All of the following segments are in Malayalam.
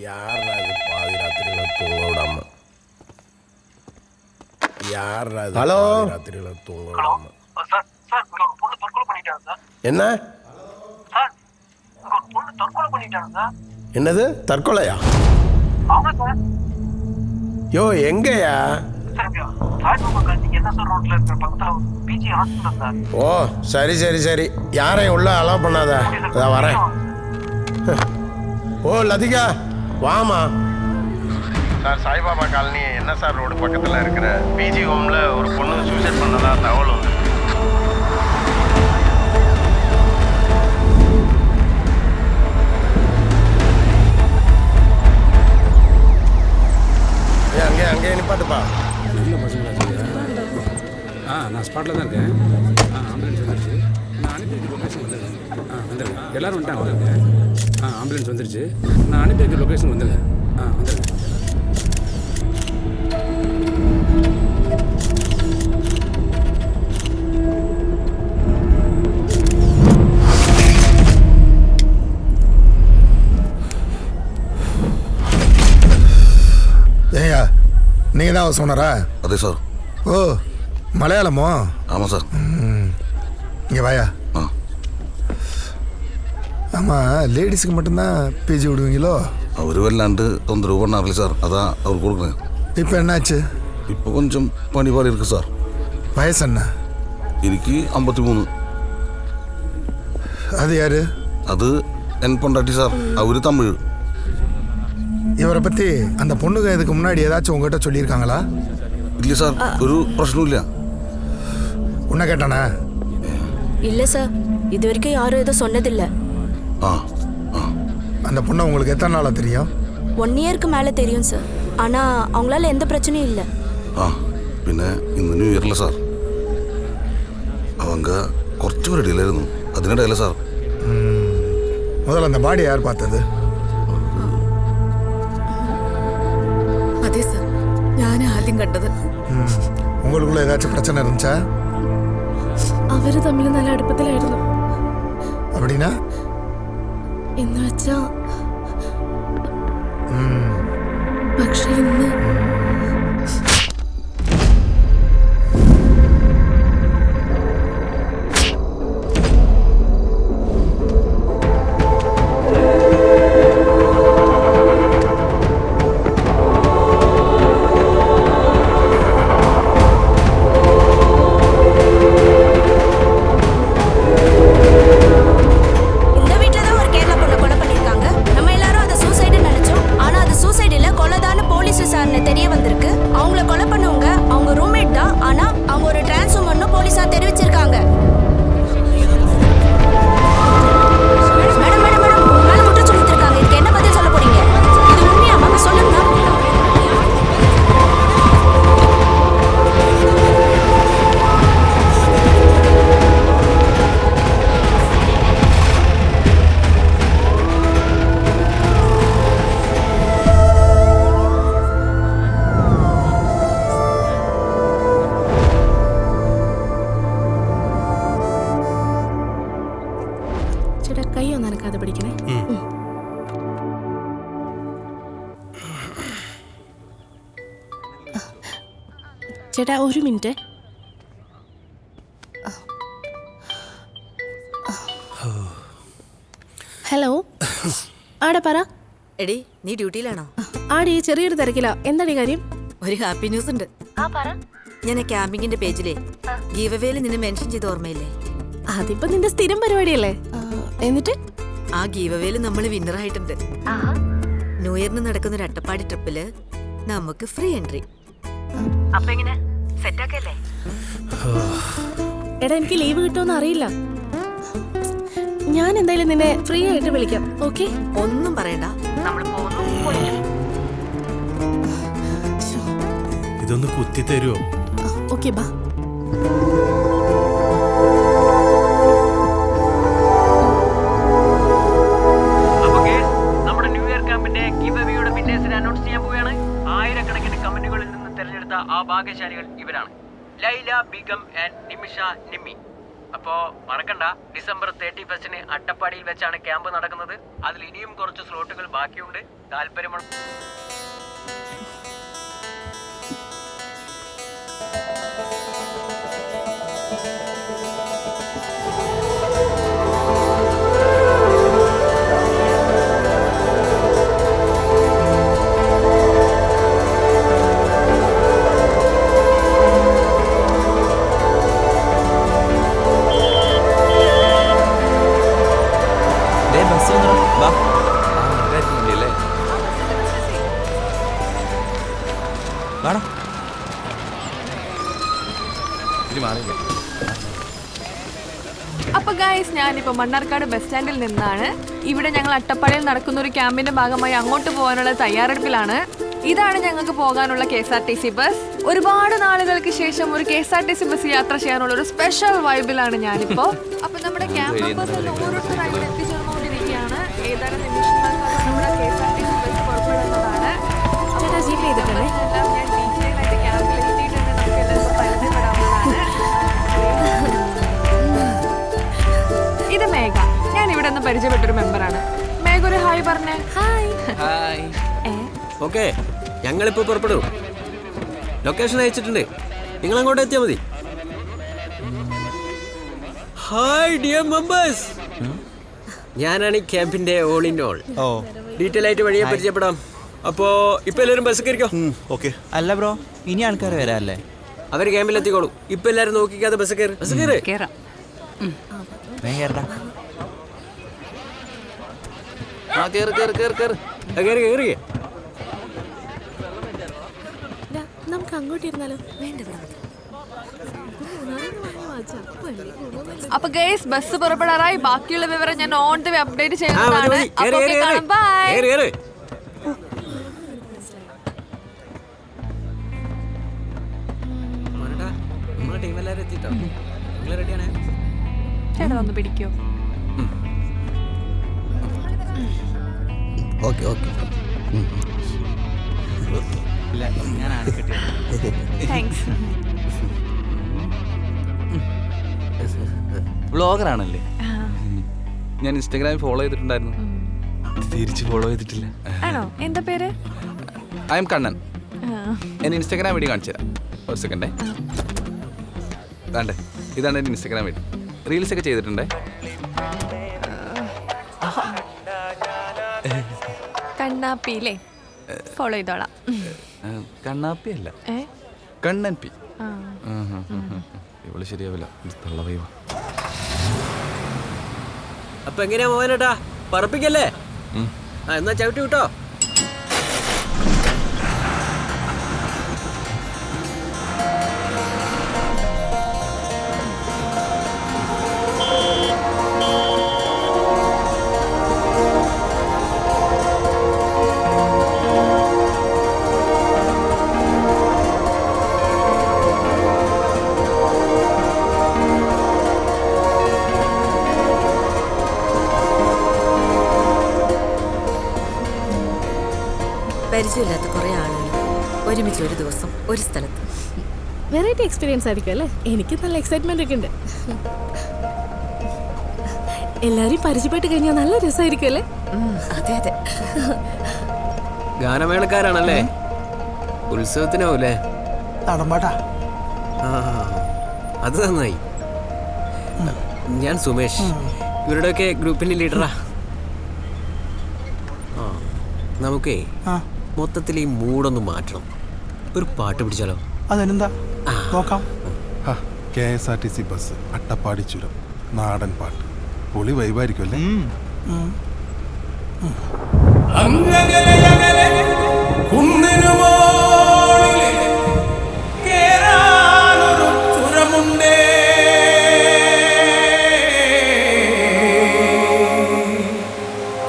யாரா இது பாதிராத்திரியில தூங்க விடாம? யாரா இது ஹலோ பாதிராத்திரியில தூங்க விடாம? சார் சார் இங்க ஒரு பொண்ணு தற்கொலை பண்ணிட்டாங்க சார். என்ன? சார் இங்க ஒரு பொண்ணு தற்கொலை பண்ணிட்டாங்க சார். என்னது தற்கொலையா? ஆமா சார். யோ எங்கயா? சார் இங்க தாய்மாமா நீங்க என்ன சார் ரோட்ல இருக்கிற பக்கத்துல பிஜி ஹாஸ்பிட்டல் சார். ஓ சரி சரி சரி, யாரையும் உள்ள அலோவ் பண்ணாத, அதான் வரேன். ஓ லதிகா வாமா. சார் சாய்பாபா காலனி என்ன சார் ரோடு பக்கத்தில் இருக்கிற பிஜி ஹோமில் ஒரு பொண்ணு சூசைட் பண்ணதா தகவல் வந்து. அங்கே அங்கே நிப்பாட்டுப்பா. நல்ல பசங்க. நான் ஸ்பாட்டில் தான் இருக்கேன். ஆம்புலன்ஸ் வந்துருச்சு. நான் அனுப்பி வைக்க லொக்கேஷன் வந்துடுறேன். வந்துடுறேன். எல்லோரும் வந்துட்டாங்க வந்துருங்க. ஆம்புலன்ஸ் வந்துருச்சு. நான் அனுப்பி வைக்க லொக்கேஷன் வந்துடுறேன். வந்துடுறேன். ஏயா நீங்கள் தான் சொன்னாரா? அதே சார். ஓ மலையாளமோ? ஆமாம் சார். இங்கே வாயா. ஆமாம், லேடிஸுக்கு மட்டும்தான் பிஜி விடுவீங்களோ? அவர் வரலான்ட்டு தொந்தரவு பண்ணார்ல சார், அதான் அவர் கொடுக்குறேன். இப்போ என்னாச்சு? இப்போ கொஞ்சம் பனிபாடு இருக்குது சார். வயசு என்ன? இன்னைக்கு 53. அது யாரு? அது என் பொண்டாட்டி சார், அவர் தமிழ். இவரை பற்றி அந்த பொண்ணுங்க இதுக்கு முன்னாடி ஏதாச்சும் உங்ககிட்ட சொல்லியிருக்காங்களா? இல்லை சார், ஒரு பிரச்சனும் இல்லையா? உன்னை கேட்டானா? இல்லை சார், இது வரைக்கும் யாரும் எதுவும் சொன்னதில்லை. அந்த பொண்ணை உங்களுக்கு எத்தனை நாளாக தெரியும்? 1 இயருக்கு மேலே தெரியும் சார். ஆனால் அவங்களால எந்த பிரச்சனையும் இல்லை. പിന്നെ ഇന്ന് ന്യൂ ഇയറില്ല സാർ, அவங்க കുറച്ച് പേരടിയിലായിരുന്നു, അതിനിടയില്ല സാർ. முதல்ல அந்த பாடி யார் பார்த்தது? അതെ സാർ, ഞാൻ ആദ്യം കണ്ടത്. உங்களுக்குள்ள ஏதாச்சும் பிரச்சனை இருந்துச்சா? അവര് തമ്മിൽ നല്ല അടുപ്പത്തിലായിരുന്നു. அப்படின்னா? എന്ന് വെച്ചാ പക്ഷെ ഇന്ന് ചേട്ടാ ഒരു മിനിറ്റ്. ഹലോ, ആടെ പറ. എടി നീ ഡ്യൂട്ടിയിലാണോ? ആടി ചെറിയൊരു തിരക്കിലാ. എന്താടി കാര്യം? ഒരു ഹാപ്പി ന്യൂസ് ഉണ്ട്. ഞാൻ ക്യാമ്പിങ്ങിന്റെ പേജിലെ ഗീവ് അവേയിൽ നിന്നെ മെൻഷൻ ചെയ്ത് ഓർമ്മയില്ലേ? അതിപ്പോ നിന്റെ സ്ഥിരം പരിപാടിയല്ലേ. എന്നിട്ട് ആ ഗീവ് അവേയിൽ നമ്മൾ വിന്നർ ആയിട്ടുണ്ട്. ന്യൂ ഇയറിന് നടക്കുന്ന ഒരു അട്ടപ്പാടി ട്രിപ്പില് നമുക്ക് ഫ്രീ എൻട്രി. അപ്പൊ എങ്ങനെ സെറ്റ് ആക്കല്ലേ? എടാ, എനിക്ക് ലീവ് കിട്ടുമെന്ന് അറിയില്ല. ഞാൻ എന്തായാലും നിന്നെ ഫ്രീ ആയിട്ട് വിളിക്കാം. ഓക്കെ? ഒന്നും പറയണ്ട, നമ്മൾ പോകുന്നു. ഇതൊന്ന് കുത്തി തരുമോ? ഓക്കെ, ബാ. നമ്മുടെ ന്യൂ ഇയർ ക്യാമ്പിന്റെ ഗിവ് അവേയുടെ വിന്നേഴ്സിനെ അനൗൺസ് ചെയ്യാൻ പോവുകയാണ്. 1000കണക്കിന് കമന്റുകളിൽ നിന്ന് തിരഞ്ഞെടുത്ത ആ ഭാഗ്യശാലികൾ ഇവരാണ്: ലൈല, ബീഗം ആൻഡ് നിമിഷ നിമ്മി. അപ്പോ മറക്കണ്ട, ഡിസംബർ 31 അട്ടപ്പാടിയിൽ വെച്ചാണ് ക്യാമ്പ് നടക്കുന്നത്. അതിൽ ഇനിയും കുറച്ച് സ്ലോട്ടുകൾ ബാക്കിയുണ്ട്. താല്പര്യമുള്ള അപ്പൊ ഗൈസ്, ഞാനിപ്പോ മണ്ണാർക്കാട് ബസ് സ്റ്റാൻഡിൽ നിന്നാണ്. ഇവിടെ ഞങ്ങൾ അട്ടപ്പാടിയിൽ നടക്കുന്ന ഒരു ക്യാമ്പിന്റെ ഭാഗമായി അങ്ങോട്ട് പോകാനുള്ള തയ്യാറെടുപ്പിലാണ്. ഇതാണ് ഞങ്ങൾക്ക് പോകാനുള്ള KSRTC ബസ്. ഒരുപാട് നാളുകൾക്ക് ശേഷം ഒരു KSRTC ബസ് യാത്ര ചെയ്യാനുള്ള ഒരു സ്പെഷ്യൽ വൈബിലാണ് ഞാനിപ്പോ. അപ്പൊ നമ്മുടെ ക്യാമ്പ് മെമ്പേഴ്സ് ഓരോരുത്തരായി എത്തിച്ചേർന്നുകൊണ്ടിരിക്കുകയാണ്. ഏതാനും നിമിഷങ്ങൾക്കകം നമ്മുടെ KSRTC ബസ് പുറപ്പെടുന്നതാണ്. എല്ലാം ഞാൻ ഡീറ്റെയിൽ ആയിട്ട് ക്യാമ്പിൽ എത്തിയിട്ടുണ്ട്. നമുക്ക് എല്ലാവർക്കും പരിചയപ്പെടാവുന്നതാണ്. ഇത് മേഘ. ഞാൻ ഇവിടെ നിന്ന് പരിചയപ്പെട്ടൊരു മെമ്പറാണ്. മേഘ ഒരു ഹായ് പറഞ്ഞേ. ഹായ്. ഓക്കെ, ഞങ്ങളിപ്പോൾ പുറപ്പെടും. ലൊക്കേഷൻ അയച്ചിട്ടുണ്ട്, നിങ്ങൾ അങ്ങോട്ട് എത്തിയാൽ മതി. ഹായ് ഡിയർ മെമ്പേഴ്സ്, ഞാനാണ് ഈ ക്യാമ്പിന്റെ ഓൾ ഇൻ ഓൾ. ഡീറ്റെയിൽ ആയിട്ട് വഴിയെ പരിചയപ്പെടാം. അപ്പോ ഇപ്പൊ എല്ലാവരും ബസ് കയറിക്കോ. ഓക്കെ. അല്ല ബ്രോ, ഇനി ആൾക്കാർ വരാല്ലേ? അവർ ക്യാമ്പിൽ എത്തിക്കോളൂ. ഇപ്പൊ എല്ലാരും നോക്കിക്കാതെ ബസ് കയറി. ബസ് കയറി കേറാം. നമുക്ക് അങ്ങോട്ട് ഇരുന്നാലോ? അപ്പൊ ഗൈസ്, ബസ് പുറപ്പെടാറായി. ബാക്കിയുള്ള വിവരം ഞാൻ ഓൺ ദി വേ അപ്ഡേറ്റ് ചെയ്യുന്നതാണ്. അപ്പൊ ഓക്കേ, കാണാം. ബൈ. ചേട്ടാ ഒന്ന് പിടിക്കോ? Okay okay. താങ്ക്സ്. വ്ളോഗറാണല്ലേ? ഞാൻ ഇൻസ്റ്റാഗ്രാമിൽ ഫോളോ ചെയ്തിട്ടുണ്ടായിരുന്നു. തിരിച്ച് ഫോളോ ചെയ്തിട്ടില്ല. ആണോ? എന്താ പേര്? I M Kannan. എന്റെ ഇൻസ്റ്റാഗ്രാം ഐഡി കാണിച്ചു തരാം. ഒരു സെക്കൻഡേ. വേണ്ടേ, ഇതാണ് എൻ്റെ ഇൻസ്റ്റാഗ്രാം ഐഡി. റീൽസ് ഒക്കെ ചെയ്തിട്ടുണ്ടേ. കണ്ണാപ്പിയില്ലേ? ഫോളോ ചെയ്തോളാം. കണ്ണാപ്പി അല്ല, കണ്ണൻ പി. ഇവള് ശരിയാവില്ല, തള്ളവൈവ. അപ്പൊ എങ്ങനെയാ മോഹനേട്ടാ, പറപ്പിക്കല്ലേ? എന്നാ ചവിട്ടി വിട്ടോ. പരിചയമില്ലാത്ത കുറെ ആളുകൾ ഒരുമിച്ച് ഒരു ദിവസം ഒരു സ്ഥലത്ത്. വെറൈറ്റി എക്സ്പീരിയൻസ് ആയിരിക്കും അല്ലേ? എനിക്ക് നല്ല എക്സൈറ്റ്മെന്റ് ഒക്കെ ഉണ്ട്. എല്ലാരും പരിചയപ്പെട്ട് കഴിഞ്ഞാൽ നല്ല രസമായിരിക്കും അല്ലേ? അതെ അതെ. ഗാനമേളക്കാരാണല്ലേ? ഉത്സവത്തിനാവൂലേ? അത് നന്നായി. ഞാൻ സുമേഷ്, ഇവരുടെയൊക്കെ ഗ്രൂപ്പിന്റെ ലീഡറാ. നമുക്കേ മൊത്തത്തിൽ ഈ മൂടൊന്ന് മാറ്റണം. ഒരു പാട്ട് പിടിച്ചാലോ? അതെന്താ നോക്കാം. KSRTC ബസ് അട്ടപ്പാടി ചുരം, നാടൻ പാട്ട്, പൊളി വൈബായിരിക്കും അല്ലേ?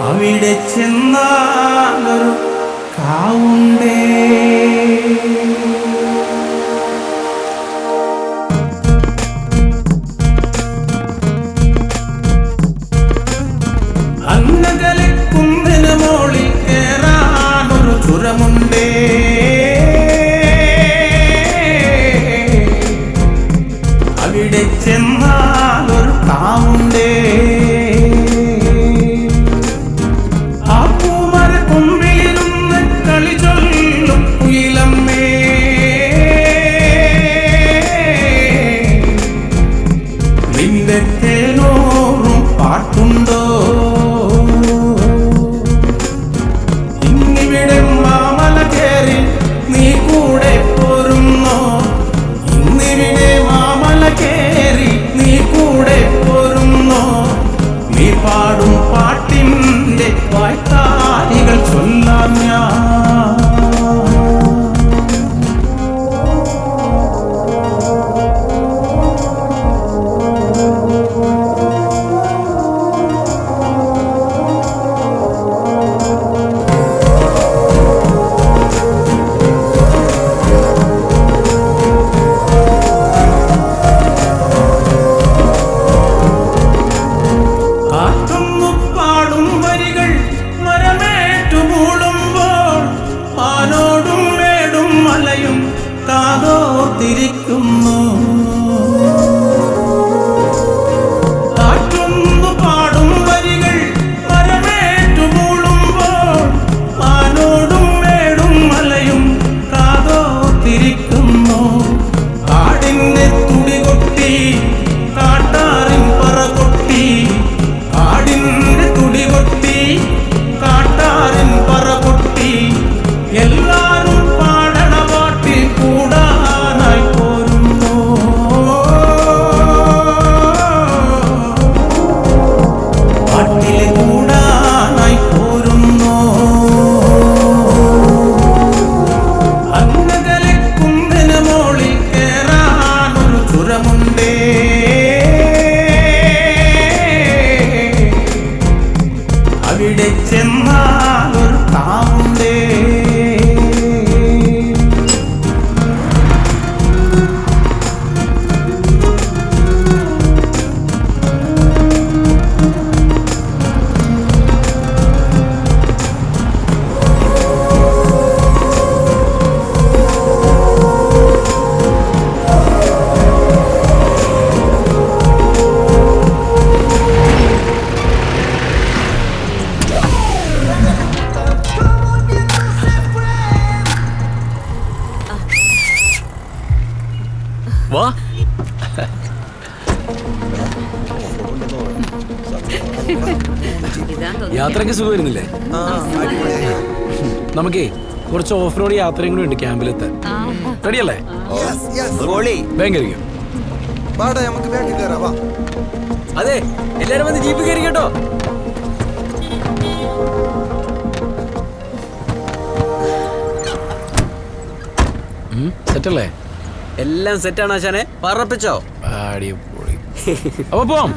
അവിടെ ചെന്നാലൊരു കാവുണ്ടേ. അങ്ങകലെ കുന്നിന് മോളിൽ കേറാനൊരു ചുരമുണ്ടേ. കാതോർത്തിരിക്കുന്നു. കാറ്റൊന്നു പാടും വരികൾ മരമേറ്റു മൂളുമ്പോൾ മാനോടും മേടും മലയും കാതോർത്തിരിക്കുന്നു. കാടിന്റെ തുടികൊട്ടി കാട്ടാറിൻ പറകൊട്ടി, കാടിന്റെ തുടികൊട്ടി കാട്ടാറിൻ പറകൊട്ടി, എല്ലാരും പാടണ പാട്ടിൽ കൂടാനായി പോരുന്നു. പാട്ടിൽ കൂടാനായി പോരുന്നു. അങ്ങകലെ കുന്നിന് മോളിൽ കേറാനൊരു ചുരമുണ്ടേ, അവിടെ ചെന്നാലൊരു കാവുണ്ടേ. വാ. യാത്രയ്ക്ക് സുഖമായിരുന്നില്ലേ? നമുക്കേ കുറച്ച് ഓഫ് റോഡ് യാത്രയും കൂടി ഉണ്ട് ക്യാമ്പിലെത്താൻ. റെഡിയല്ലേ? ബാങ്കരിക്കും. അതെ, എല്ലാരും വന്ന് ജീപ്പ് കയറി കേട്ടോ. സെറ്റല്ലേ? എല്ലാം സെറ്റാണ് ആശാനെ, പറപ്പിച്ചോ. അടിപൊളി. അപ്പൊ പോവാം.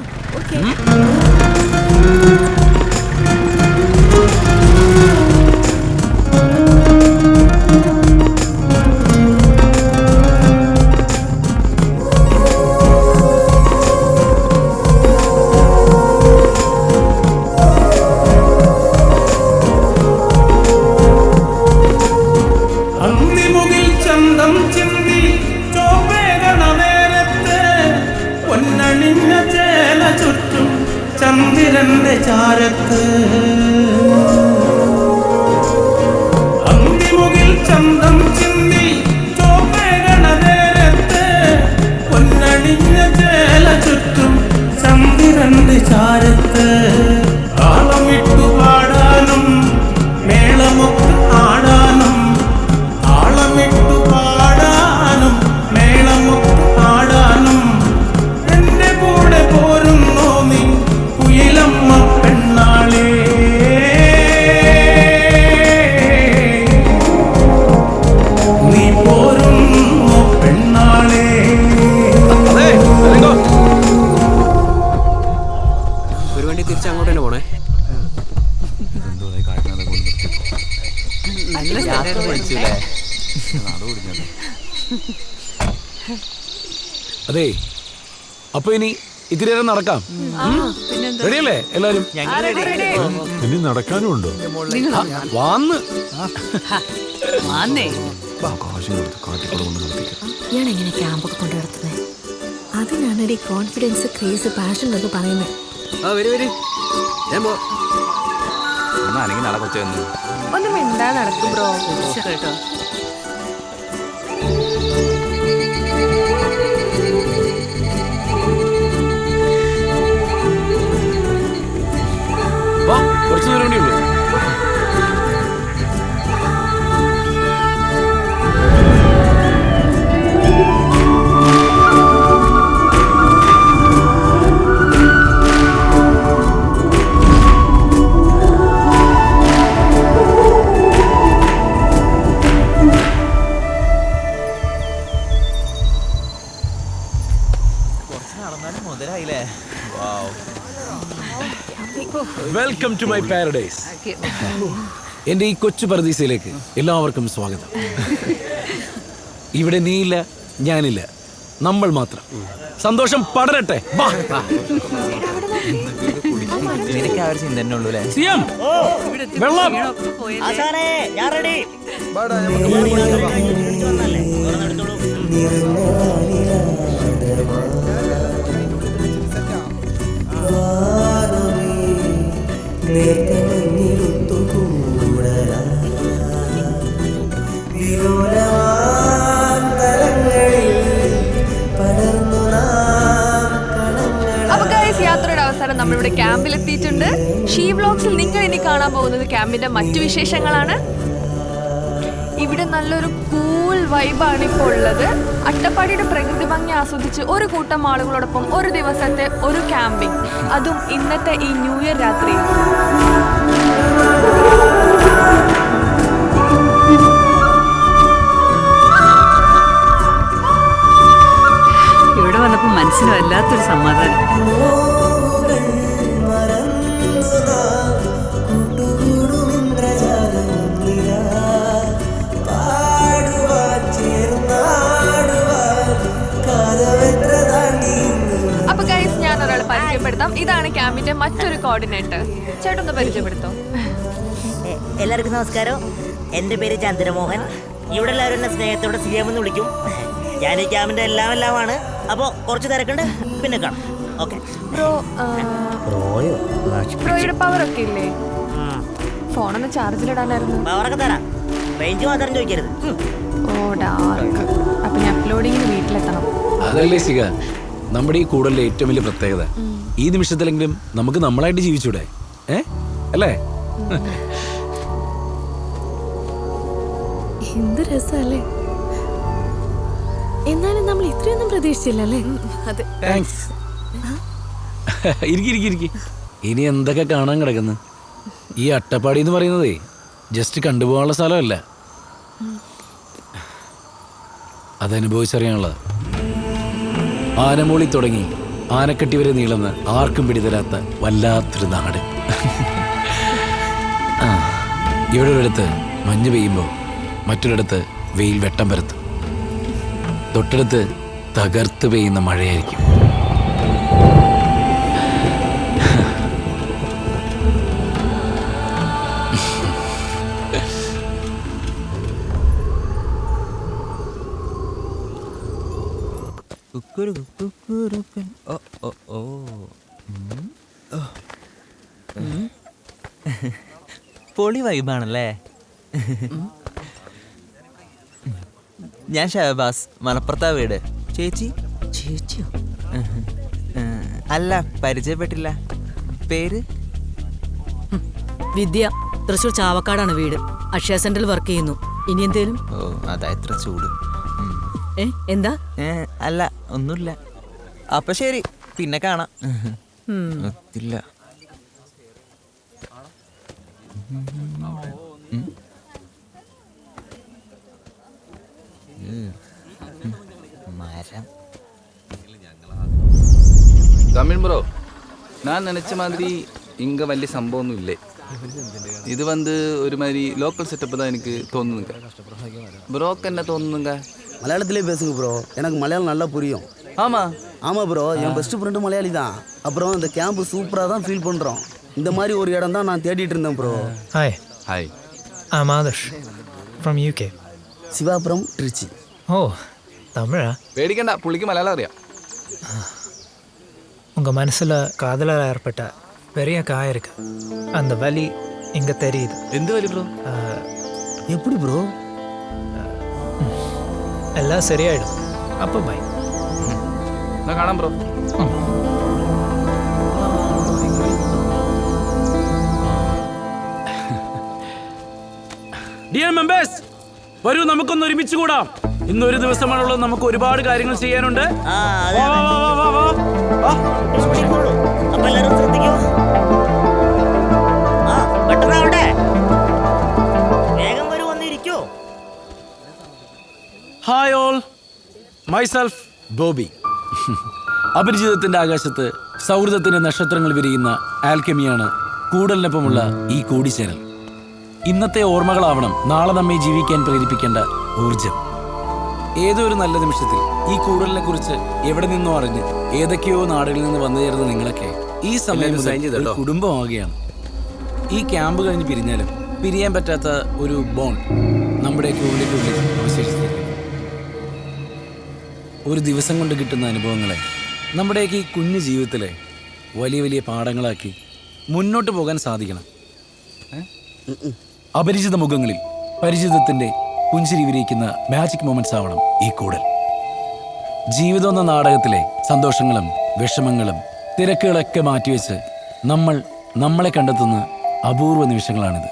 അന്തിമുകിൽ ചന്തം ചിന്തി ചോപ്പേകണ നേരത്ത് പൊന്നണിഞ്ഞ ചേല ചുറ്റും ചന്ദ്രന്റെ ചാരത്ത്. അന്തിമുകിൽ ചന്തം ചിന്തി ചോപ്പേകണ നേരത്ത് പൊന്നണിഞ്ഞ ചേല ചുറ്റും ചന്ദ്രന്റെ ചാരത്ത്. താളമിട്ടു പാടാനും മേളമൊക്കെ ആടാനും, താളമിട്ടു പാടാനും മേളമൊക്കെ ആടാനും എന്റെ കൂടെ പോരുന്നോ നീ കുയിലമ്മ പെണ്ണാളേ. നീ പോരുന്നോ പെണ്ണാളേ. ഒരു വണ്ടി തിരിച്ച് അങ്ങോട്ട് തന്നെ പോണേ. അതെ, അപ്പൊ ഇനി ഇത്തിരി നേരം നടക്കാം. റെഡിയല്ലേ എല്ലാരും? ഇനി നടക്കാനും ഉണ്ടോ? വന്ന് ഞാൻ എങ്ങനെ ക്യാമ്പൊക്കെ കൊണ്ടു നടത്തുന്നത്? അതിനാണ് ഈ കോൺഫിഡൻസ്, ക്രേസ്, പാഷൻ എന്നൊക്കെ പറയുന്നത്. ഒന്ന് മിണ്ടാ നടക്കും ബ്രോ. വാ, കുറച്ച് ദൂരം കൂടി ഉള്ളൂ. Welcome to my paradise. എൻ്റെ ഈ കൊച്ചു പരദീസയിലേക്ക് എല്ലാവർക്കും സ്വാഗതം. ഇവിടെ നീയില്ല, ഞാനില്ല, നമ്മൾ മാത്രം. സന്തോഷം പടരട്ടെ. സിയം, വെള്ളം. യാത്രയുടെ അവസാനം നമ്മളിവിടെ ക്യാമ്പിൽ എത്തിയിട്ടുണ്ട്. ഷീ വ്ലോഗ്സിൽ നിങ്ങൾ ഇനി കാണാൻ പോകുന്നത് ക്യാമ്പിന്റെ മറ്റു വിശേഷങ്ങളാണ്. ഇവിടെ നല്ലൊരു കൂൾ വൈബാണ് ഇപ്പോൾ ഉള്ളത്. അട്ടപ്പാടിയുടെ പ്രകൃതി ഭംഗി ആസ്വദിച്ച് ഒരു കൂട്ടം ആളുകളോടൊപ്പം ഒരു ദിവസത്തെ ഒരു ക്യാമ്പിംഗ്, അതും ഇന്നത്തെ ഈ ന്യൂ ഇയർ രാത്രി. ഇവിടെ വന്നപ്പോൾ മനസ്സിന് വല്ലാത്തൊരു സമാധാനം. അപ്പൊ ഗൈസ്, ഞാൻ ഒരാളെ പരിചയപ്പെടുത്താം. ഇതാണ് ക്യാമ്പിന്റെ മറ്റൊരു കോർഡിനേറ്റർ. ചേട്ടൊന്ന് പരിചയപ്പെടുത്തോ. എല്ലാവർക്കും നമസ്കാരം. എൻ്റെ പേര് ചന്ദ്രമോഹൻ. ഇവിടെ എല്ലാവരും എന്നെ സ്നേഹത്തോടെ CM എന്ന് വിളിക്കും. ഞാൻ ഈ ക്യാമ്പിന്റെ എല്ലാമാണ്. അപ്പോൾ കുറച്ച് തിരക്കുണ്ട്, പിന്നെ കാണാം. ഓക്കെ. ബ്രോയുടെ പവർ ഒക്കെ ഇല്ലേ? ഫോണൊന്ന് ചാർജിലിടാനായിരുന്നു. പവറൊക്കെ തരാം, റേഞ്ച് മാത്രം ചോദിക്കരുത്. ഓ ഡാർക്ക്. അപ്പൊ ഞാൻ അപ്ലോഡിങ്ങിന് വീട്ടിലെത്തണം. അതല്ലേ സിക നമ്മുടെ ഈ കൂടുതലിലെ ഏറ്റവും വലിയ പ്രത്യേകത. ഈ നിമിഷത്തിലെങ്കിലും നമുക്ക് നമ്മളായിട്ട് ജീവിച്ചൂടെ? അല്ലേ? എന്ത് രസല്ലേ. എന്നാലും നമ്മൾ ഇത്രയൊന്നും പ്രതീക്ഷിച്ചില്ലല്ലേ. താങ്ക്സ്. ഇരിക്കി. ഇനി എന്തൊക്കെ കാണാൻ കിടക്കുന്നു. ഈ അട്ടപ്പാടി എന്ന് പറയുന്നതേ ജസ്റ്റ് കണ്ടുപോകാനുള്ള സ്ഥലമല്ല, അതനുഭവിച്ചറിയാനുള്ളത്. ആനമൂളി തുടങ്ങി ആനക്കെട്ടി വരെ നീളുന്ന ആർക്കും പിടിതരാത്ത വല്ലാത്തൊരു നാട്. ഇവിടെ ഒരിടത്ത് മഞ്ഞ് പെയ്യുമ്പോൾ മറ്റൊരിടത്ത് വെയിൽ വെട്ടം പരത്തും. തൊട്ടടുത്ത് തകർത്ത് പെയ്യുന്ന മഴയായിരിക്കും. പൊളി വൈബാണല്ലേ. ഞാൻ ഷഹബാസ്, മലപ്പുറത്താ വീട്. ചേച്ചിയോ? അല്ല, പരിചയപ്പെട്ടില്ല. പേര് വിദ്യ. തൃശ്ശൂർ ചാവക്കാടാണ് വീട്. അക്ഷയ സെന്ററിൽ വർക്ക് ചെയ്യുന്നു. ഇനി എന്തേലും? ഓ, അതാ ഇത്ര ചൂട്. എന്താ? അല്ല, ഒന്നുമില്ല. അപ്പൊ ശരി, പിന്നെ കാണാം. ഒത്തില്ല. தமிழ் ப்ரோ, நான் நினச்ச மாதிரி இங்கே വലിയ സംഭവമൊന്നും ഇല്ലേ. ഇത് வந்து ஒரு மாதிரி லோக்கல் செட்டப் தான் எனக்கு தோணுதுங்க. ப்ரோக்கு என்ன தோணுதுங்க? மலையாளத்திலே பேசுங்க ப்ரோ, எனக்கு மலையாளம் நல்லா புரியும். ஆமாம் ப்ரோ, என் பெஸ்ட் ஃப்ரெண்டு மலையாளி தான். அப்புறம் இந்த கேம்பு சூப்பராக தான் ஃபீல் பண்ணுறோம். இந்த மாதிரி ஒரு இடம் தான் நான் தேடிட்டு இருந்தேன் bro. Hi, I'm Adarsh from UK. Sivapuram, Trichy. ஓ, தமிழா? പേടിക്കണ്ട, പുള്ളിക്ക് മലയാളം അറിയാം. உங்கள் மனசில் காதலாக ஏற்பட்ட பெரிய காயம் இருக்கு. அந்த வலி இங்கே தெரியுது. எந்த வலி ப்ரோ? எப்படி ப்ரோ? எல்லாம் சரியாயிடும். அப்போ பை. நான் കാണാം ബ്രോ. ഡിയർ മെമ്പേഴ്സ്, വരൂ, നമുക്കൊന്ന് ഒരുമിച്ച് കൂടാം. ഇന്നൊരു ദിവസമാണുള്ളത്, നമുക്ക് ഒരുപാട് കാര്യങ്ങൾ ചെയ്യാനുണ്ട്. Hi all, myself Bobby. അപരിചിതത്തിന്റെ ആകാശത്ത് സൗഹൃദത്തിന്റെ നക്ഷത്രങ്ങൾ വിരിയുന്ന ആൽക്കെമിയാണ് കൂടലിനൊപ്പമുള്ള ഈ കൂടിച്ചേരൽ. ഇന്നത്തെ ഓർമ്മകളാവണം നാളെ നമ്മെ ജീവിക്കാൻ പ്രേരിപ്പിക്കേണ്ട ഊർജം. ഏതോ ഒരു നല്ല നിമിഷത്തിൽ ഈ കൂടലിനെ കുറിച്ച് എവിടെ നിന്നോ അറിഞ്ഞ് ഏതൊക്കെയോ നാടുകളിൽ നിന്ന് വന്നു ചേർന്ന നിങ്ങളൊക്കെ ഈ സമയം ഒരു കുടുംബമാവുകയാണ്. ഈ ക്യാമ്പ് കഴിഞ്ഞ് പിരിഞ്ഞാലും പിരിയാൻ പറ്റാത്ത ഒരു ബോണ്ട് നമ്മുടെയൊക്കെ ഉള്ളിനുള്ളിൽ അവശേഷിച്ചിരിക്കുന്നു. ഒരു ദിവസം കൊണ്ട് കിട്ടുന്ന അനുഭവങ്ങളെ നമ്മുടെയൊക്കെ ഈ കുഞ്ഞു ജീവിതത്തിലെ വലിയ വലിയ പാഠങ്ങളാക്കി മുന്നോട്ട് പോകാൻ സാധിക്കണം. അപരിചിത മുഖങ്ങളിൽ പരിചിതത്തിൻ്റെ പുഞ്ചിരി വിരിയിക്കുന്ന മാജിക് മൊമെന്റ്സ് ആവണം ഈ കൂടൽ. ജീവിതം എന്ന നാടകത്തിലെ സന്തോഷങ്ങളും വിഷമങ്ങളും തിരക്കുകളൊക്കെ മാറ്റിവെച്ച് നമ്മളെ കണ്ടെത്തുന്ന അപൂർവ നിമിഷങ്ങളാണിത്.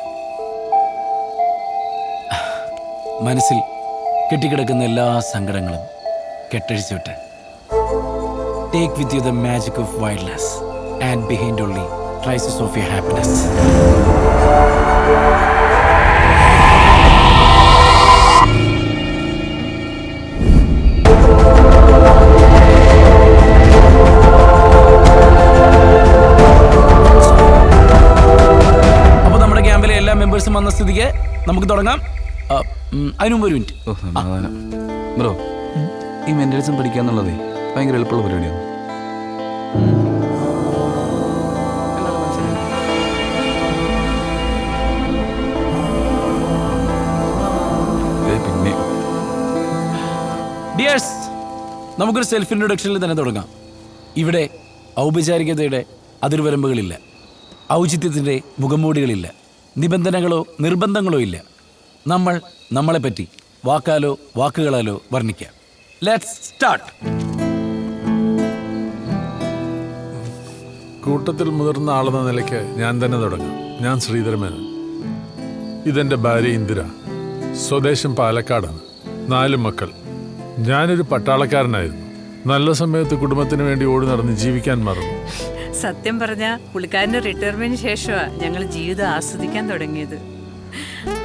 മനസ്സിൽ കെട്ടിക്കിടക്കുന്ന എല്ലാ സങ്കടങ്ങളും കെട്ടഴിച്ചു വിട്ട് take with you the magic of wildness and behind only traces of your happiness. അപ്പോൾ നമ്മുടെ ക്യാമ്പിലെ എല്ലാ മെമ്പേഴ്സും വന്ന സ്ഥിതിക്ക് നമുക്ക് തുടങ്ങാം. അതിന് മുമ്പ് ഒരു മിനിറ്റ്. ബ്രോ, ഈ മെന്റലിസം പഠിക്കുക എന്നുള്ളതേ ഭയങ്കര എളുപ്പമുള്ള പരിപാടിയാണ്. പിന്നെ ഡിയേഴ്സ്, നമുക്കൊരു സെൽഫ് ഇൻട്രൊഡക്ഷനിൽ തന്നെ തുടങ്ങാം. ഇവിടെ ഔപചാരികതയുടെ അതിർവരമ്പുകളില്ല, ഔചിത്യത്തിൻ്റെ മുഖംമൂടികളില്ല, നിബന്ധനകളോ നിർബന്ധങ്ങളോ ഇല്ല. നമ്മളെപ്പറ്റി വാക്കാലോ വാക്കുകളാലോ വർണ്ണിക്കാം. Let's start. കൂട്ടത്തിൽ മുതിർന്ന ആളെന്ന നിലയ്ക്ക് ഞാൻ തന്നെ തുടങ്ങാം. ഞാൻ ശ്രീധരമേനൻ. ഇതെൻ്റെ ഭാര്യ ഇന്ദിര. സ്വദേശം പാലക്കാടാണ്. 4 മക്കൾ. ഞാനൊരു പട്ടാളക്കാരനായിരുന്നു. നല്ല സമയത്ത് കുടുംബത്തിന് വേണ്ടി ഓടി നടന്ന് ജീവിക്കാൻ മറന്നു. സത്യം പറഞ്ഞ പുള്ളിക്കാരൻ്റെ റിട്ടയർമെന്റിന് ശേഷമാണ് ഞങ്ങൾ ജീവിതം ആസ്വദിക്കാൻ തുടങ്ങിയത്.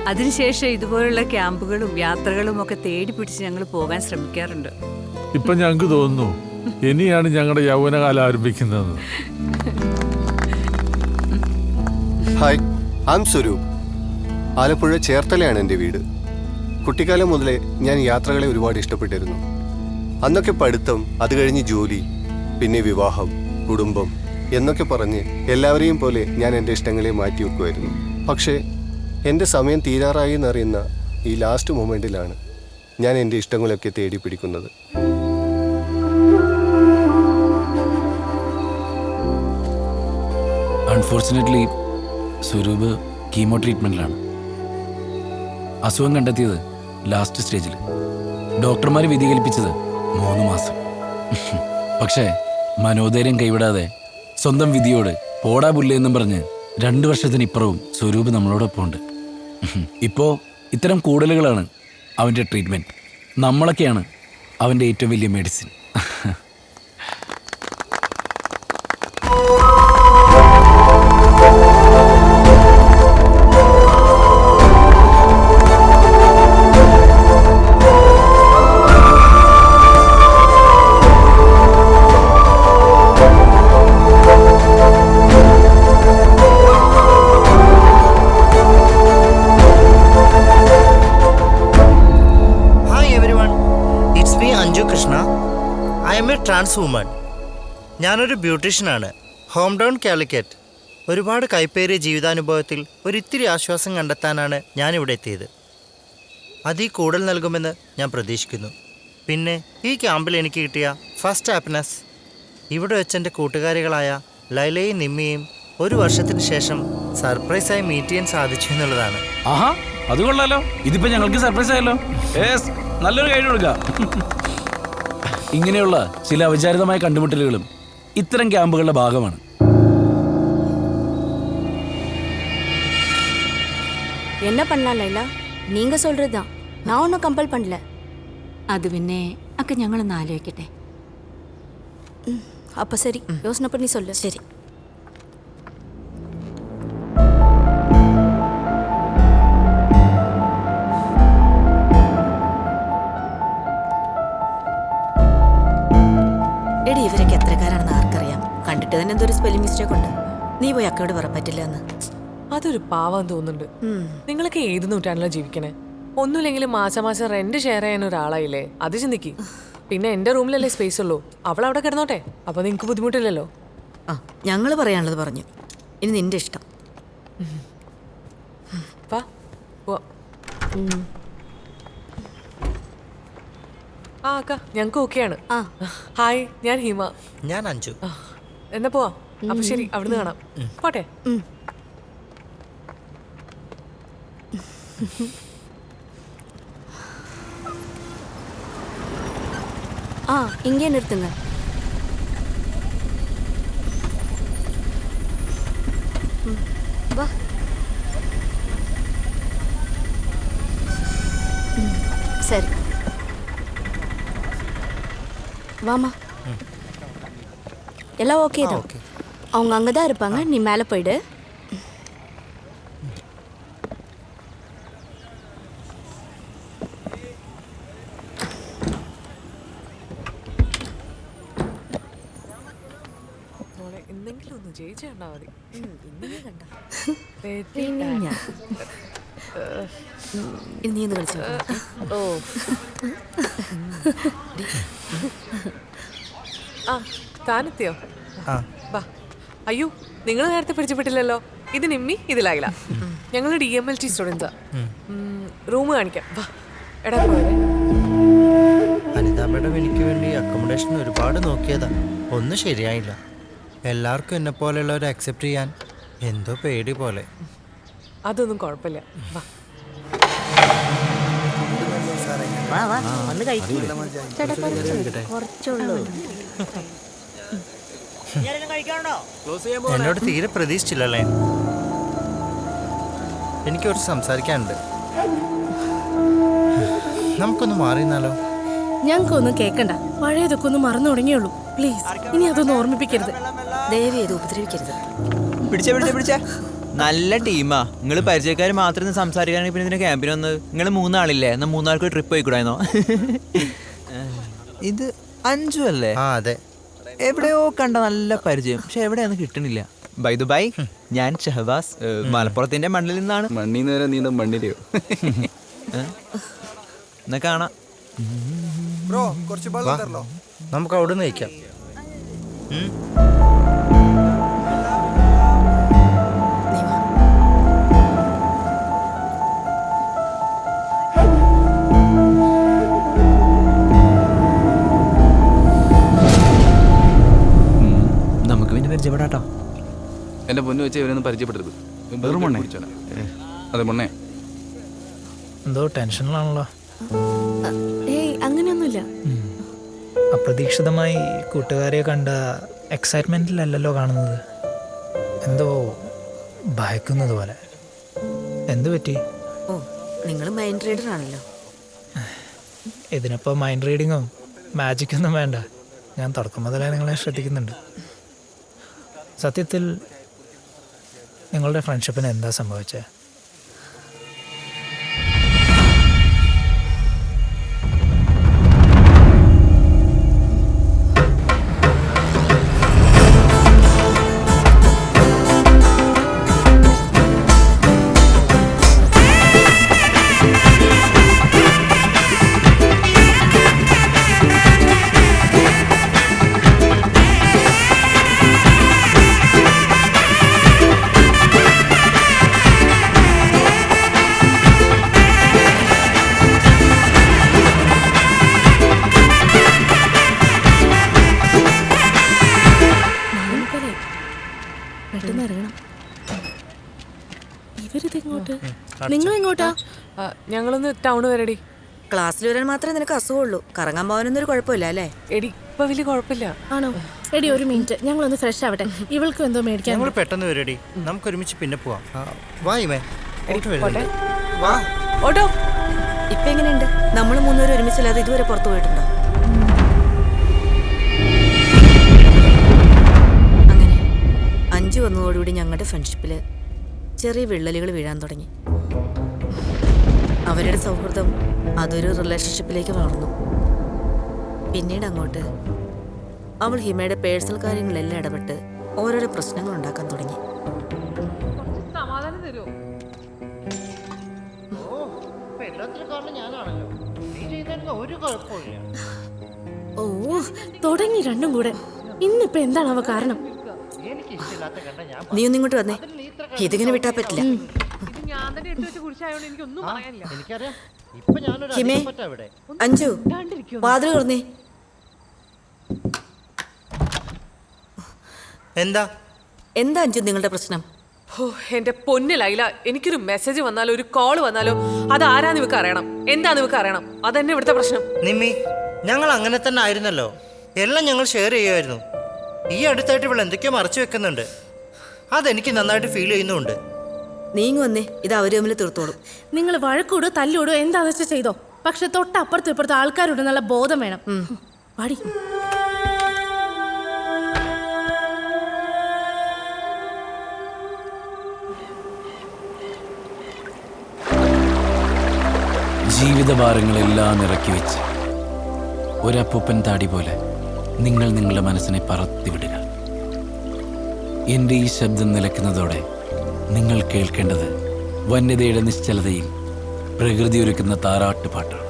അതിനുശേഷം ഇതുപോലുള്ള ക്യാമ്പുകളും യാത്രകളും ഒക്കെ തേടി പിടിച്ച് ഞങ്ങൾ പോകാൻ ശ്രമിക്കാറുണ്ട്. ഇപ്പൊ ഞങ്ങൾക്ക് തോന്നുന്നു ഇനിയാണ് ഞങ്ങളുടെ യൗവനകാലം ആരംഭിക്കുന്നതെന്ന്. Hi, I am Swaroop. Alappuzha ചേർത്തലയാണ് എൻ്റെ വീട്. കുട്ടിക്കാലം മുതലേ ഞാൻ യാത്രകളെ ഒരുപാട് ഇഷ്ടപ്പെട്ടിരുന്നു. അന്നൊക്കെ പഠിത്തം, അത് കഴിഞ്ഞ് ജോലി, പിന്നെ വിവാഹം, കുടുംബം എന്നൊക്കെ പറഞ്ഞ് എല്ലാവരെയും പോലെ ഞാൻ എൻ്റെ ഇഷ്ടങ്ങളെ മാറ്റി വെക്കുമായിരുന്നു. പക്ഷേ എൻ്റെ സമയം തീരാറായി എന്നറിയുന്ന ഈ ലാസ്റ്റ് മൊമെൻറ്റിലാണ് ഞാൻ എൻ്റെ ഇഷ്ടങ്ങളൊക്കെ തേടി പിടിക്കുന്നത്. അൺഫോർച്ചുനേറ്റ്ലി സ്വരൂപ് കീമോ ട്രീറ്റ്മെൻറ്റിലാണ്. അസുഖം കണ്ടെത്തിയത് ലാസ്റ്റ് സ്റ്റേജിൽ. ഡോക്ടർമാർ വിധി കൽപ്പിച്ചത് 3 മാസം. പക്ഷേ മനോധൈര്യം കൈവിടാതെ സ്വന്തം വിധിയോട് പോടാ പുല്ലേ എന്നും പറഞ്ഞ് 2 വർഷത്തിനിപ്പുറവും സ്വരൂപ് നമ്മളോടൊപ്പം ഉണ്ട്. ഇപ്പോൾ ഇത്തരം കൂടലുകളാണ് അവൻ്റെ ട്രീറ്റ്മെൻറ്റ്. നമ്മളൊക്കെയാണ് അവൻ്റെ ഏറ്റവും വലിയ മെഡിസിൻ. Trans woman. ഞാനൊരു ബ്യൂട്ടീഷ്യനാണ്. Home town Calicut. ഒരുപാട് കൈപ്പേറിയ ജീവിതാനുഭവത്തിൽ ഒരിത്തിരി ആശ്വാസം കണ്ടെത്താനാണ് ഞാനിവിടെ എത്തിയത്. അത് ഈ കൂടുതൽ നൽകുമെന്ന് ഞാൻ പ്രതീക്ഷിക്കുന്നു. പിന്നെ ഈ ക്യാമ്പിൽ എനിക്ക് കിട്ടിയ ഫസ്റ്റ് ഹാപ്പിനെസ് ഇവിടെ വെച്ച് എൻ്റെ കൂട്ടുകാരികളായ ലൈലയും നിമ്മിയും 1 വർഷത്തിന് ശേഷം സർപ്രൈസായി മീറ്റ് ചെയ്യാൻ സാധിച്ചു എന്നുള്ളതാണ്. ആഹാ, അത് കൊള്ളാലോ. ഇതിപ്പോൾ ഞങ്ങൾക്ക് സർപ്രൈസ് ആയല്ലോ. നല്ലൊരു കൈ കൊടുക്കാം. ഇങ്ങനെയുള്ള ചില അവിചാരിതമായ കണ്ടുമുട്ടലുകളും ഇത്തരം ക്യാമ്പുകളുടെ ഭാഗമാണ്. என்ன பண்ணலாம் லைலா? நீங்க சொல்றதுதான். நான் ஒன்றும் கம்பல் பண்ணல. അത് പിന്നെ ഒക്കെ ഞങ്ങളൊന്ന് ആലോചിക്കട്ടെ. அப்ப சரி, யோசனை பண்ணி சொல்லு. ശരി. എടി, ഇവരൊക്കെ എത്രക്കാരാണെന്ന് ആർക്കറിയാം. കണ്ടിട്ട് തന്നെ എന്തൊരു സ്പെല്ലിംഗ് മിസ്റ്റേക്ക് ഉണ്ട്. നീ പോയി അക്കയോട് പറ, പറ്റില്ല എന്ന്. അതൊരു പാവം തോന്നുന്നുണ്ട്. നിങ്ങളൊക്കെ ഏത് നൂറ്റാണ്ടിലാണ് ജീവിക്കണേ? ഒന്നുമില്ലെങ്കിലും മാസം റെന്റ് ഷെയർ ചെയ്യാൻ ഒരാളായില്ലേ? അത് ചിന്തിക്ക്. പിന്നെ എന്റെ റൂമിലല്ലേ സ്പേസ് ഉള്ളൂ. അവൾ അവിടെ കിടന്നോട്ടെ. അപ്പൊ നിങ്ങക്ക് ബുദ്ധിമുട്ടില്ലല്ലോ. ആ, ഞങ്ങൾ പറയാനുള്ളത് പറഞ്ഞു. ഇനി നിന്റെ ഇഷ്ടം. ആ അക്ക ഞങ്ങൾക്ക് ഓക്കെയാണ്. ഹായ്, ഞാൻ ഹിമ. ഞാൻ അഞ്ജു. എന്നാ പോവാ. അപ്പൊ ശരി, അവിടുന്ന് കാണാം. പോട്ടെ. இங்கே நிறுத்துங்க. வா. சரி வாமா. எல்லாம் ஓகே தான். அவங்க அங்கே தான் இருப்பாங்க, நீ மேலே போயிடு. എന്തെങ്കിലും ഒന്ന് ജയിച്ചു കണ്ടാ മതി. നീ ഒന്ന് കളിച്ചോ. ഓ ആ താനെത്തിയോ? വാ. അയ്യോ, നിങ്ങൾ നേരത്തെ പരിചയപ്പെട്ടില്ലല്ലോ. ഇത് നിമ്മി, ഇത് ലൈല. ഞങ്ങൾ DMLT സ്റ്റുഡൻസാ. റൂം കാണിക്കാം. വാ. എടാ പോരെ. അനിതാ മേഡം എനിക്ക് വേണ്ടി അക്കോമഡേഷൻ ഒരുപാട് നോക്കിയതാ, ഒന്നും ശരിയായില്ല. എല്ലാവർക്കും എന്നെ പോലെയുള്ളവരെ അക്സെപ്റ്റ് ചെയ്യാൻ എന്തോ പേടി പോലെ. അതൊന്നും കുഴപ്പമില്ല. വാ. എന്നോട് തീരെ പ്രതീക്ഷിച്ചില്ലല്ലേ. എനിക്ക് കുറച്ച് സംസാരിക്കാനുണ്ട്. നമുക്കൊന്ന് മാറിയെന്നാലോ? ഞങ്ങൾക്കൊന്നും കേൾക്കണ്ട. പഴയതൊക്കെ ഒന്ന് മറന്നു തുടങ്ങിയുള്ളൂ. പ്ലീസ് ഇനി അതൊന്നും ഓർമ്മിപ്പിക്കരുത്. ദയവ് ചെയ്ത് ഉപദ്രവിക്കരുത്. പിടിച്ചേ നല്ല ടീമാ. നിങ്ങൾ പരിചയക്കാർ മാത്രം സംസാരിക്കാണെങ്കിൽ പിന്നെ ഇതിന് ക്യാമ്പിന് വന്നത്. നിങ്ങൾ 3 ആളില്ലേ? എന്നാൽ 3 ആൾക്ക് ട്രിപ്പ് പോയിക്കൂടായിരുന്നോ? ഇത് അഞ്ജു അല്ലേ? അതെ. എവിടെയോ കണ്ട നല്ല പരിചയം, പക്ഷെ എവിടെയാന്ന് കിട്ടണില്ല. ബൈ ദുബായ്, ഞാൻ ഷഹബാസ്, മലപ്പുറത്തിന്റെ മണ്ണിൽ നിന്നാണ്. മണ്ണിന്ന് വരെ നീന്തും മണ്ണിലെയോ? എന്നാ കാണാം. നമുക്ക് അവിടെ നിന്ന് കഴിക്കാം. നമുക്ക് പിന്നെ പരിചയപ്പെടാട്ടോ. എന്റെ പൊന്നു വെച്ച് ഇവരൊന്നും പരിചയപ്പെടരുത്. അതെ മൊണ്ണേ, എന്തോ ടെൻഷനിലാണല്ലോ. ഏയ് അങ്ങനെയൊന്നുമില്ല. അപ്രതീക്ഷിതമായി കൂട്ടുകാരെ കണ്ട എക്സൈറ്റ്മെന്റിലല്ലല്ലോ കാണുന്നത്. എന്തോ ഭയക്കുന്നത് പോലെ. എന്തു പറ്റി? ഓ, നിങ്ങൾ മൈൻഡ് റീഡർ ആണല്ലോ. ഇതിനിപ്പോൾ മൈൻഡ് റീഡിങ്ങോ മാജിക്കൊന്നും വേണ്ട. ഞാൻ തുടക്കം മുതലേ നിങ്ങളെ ശ്രദ്ധിക്കുന്നുണ്ട്. സത്യത്തിൽ നിങ്ങളുടെ ഫ്രണ്ട്ഷിപ്പിന് എന്താ സംഭവിച്ചത്? പെട്ടെന്ന് ഇറങ്ങണം. ഇവരിതെങ്ങോട്ട്? നിങ്ങൾ എങ്ങോട്ടാ? ഞങ്ങളൊന്ന് ടൗണ് വരടി. ക്ലാസ്സിൽ വരാൻ മാത്രമേ നിനക്ക് അസുഖമുള്ളൂ. കറങ്ങാൻ പോകാനൊന്നും ഒരു കുഴപ്പമില്ല അല്ലേ? എടി ഇപ്പൊ വലിയ കുഴപ്പമില്ല. ആണോ? എടി ഒരു മിനിറ്റ്, ഞങ്ങളൊന്ന് ഫ്രഷ് ആവട്ടെ. ഇവൾക്കും എന്തോ മേടിക്കാൻ. ഞങ്ങൾ പെട്ടെന്ന് വരടി, നമുക്ക് ഒരുമിച്ച് പിന്നെ പോവാം. ഓട്ടോ. ഇപ്പൊ എങ്ങനെയുണ്ട്? നമ്മൾ 3 പേരും ഒരുമിച്ചല്ലാതെ ഇതുവരെ പുറത്തു പോയിട്ടുണ്ടോ? അങ്ങനെ 5 വന്നതോടുകൂടി ഞങ്ങളുടെ ഫ്രണ്ട്ഷിപ്പിൽ ചെറിയ വിള്ളലുകൾ വീഴാൻ തുടങ്ങി. അവരുടെ സൗഹൃദം അതൊരു റിലേഷൻഷിപ്പിലേക്ക് വളർന്നു. പിന്നീട് അങ്ങോട്ട് അവൾ ഹിമയുടെ പേഴ്സണൽ കാര്യങ്ങളെല്ലാം ഇടപെട്ട് ഓരോരോ പ്രശ്നങ്ങൾ ഉണ്ടാക്കാൻ തുടങ്ങി. സമാധാനം തരുമോ? ഓ തുടങ്ങി രണ്ടും കൂടെ. ഇന്നിപ്പോ എന്താണ് അവ കാരണം? നീ ഒന്നിങ്ങോട്ട് വന്നേ. ഇതിങ്ങനെ വിട്ടാ പറ്റില്ല. ഞാൻ തന്നെ എടുത്തു വെച്ച് കുടിച്ചായോണ്ട് എനിക്കൊന്നും പറയാനില്ല. ഹിമേ, അഞ്ജു വാതിൽ തുറന്നേ. എന്താ അഞ്ജു നിങ്ങളുടെ പ്രശ്നം? ഓ എന്റെ പൊന്നു ലൈല, എനിക്കൊരു മെസ്സേജ് വന്നാലോ ഒരു കോൾ വന്നാലോ അത് ആരാന്ന് ഇവക്ക് അറിയണം, എന്താന്ന് ഇവക്ക് അറിയണം. അതന്നെ ഇവിടുത്തെ പ്രശ്നം. നിമ്മി, ഞങ്ങൾ അങ്ങനെ തന്നെ ആയിരുന്നല്ലോ. എല്ലാം ഞങ്ങൾ ഷെയർ ചെയ്യുമായിരുന്നു. ഈ അടുത്തായിട്ട് ഇവിടെ എന്തൊക്കെയോ മറച്ചു വെക്കുന്നുണ്ട്. അതെനിക്ക് നന്നായിട്ട് ഫീൽ ചെയ്യുന്നുണ്ട്. നീങ്ങി വന്നേ, ഇത് അവര് തമ്മിൽ തീർത്തോളും. നിങ്ങൾ വഴക്കൂടോ തല്ലോടോ എന്താണെന്ന് വെച്ചാൽ ചെയ്തോ, പക്ഷെ തൊട്ടപ്പുറത്ത് ഇപ്പുറത്ത് ആൾക്കാരോട് നല്ല ബോധം വേണം. പാടി. ജീവിതഭാരങ്ങളെല്ലാം ഇറക്കി വെച്ച് ഒരപ്പൂപ്പൻ താടി പോലെ നിങ്ങൾ നിങ്ങളുടെ മനസ്സിനെ പറത്തിവിടുക. എൻ്റെ ഈ ശബ്ദം നിലയ്ക്കുന്നതോടെ നിങ്ങൾ കേൾക്കേണ്ടത് വന്യതയുടെ നിശ്ചലതയിൽ പ്രകൃതി ഒരുക്കുന്ന താരാട്ടുപാട്ടാണ്.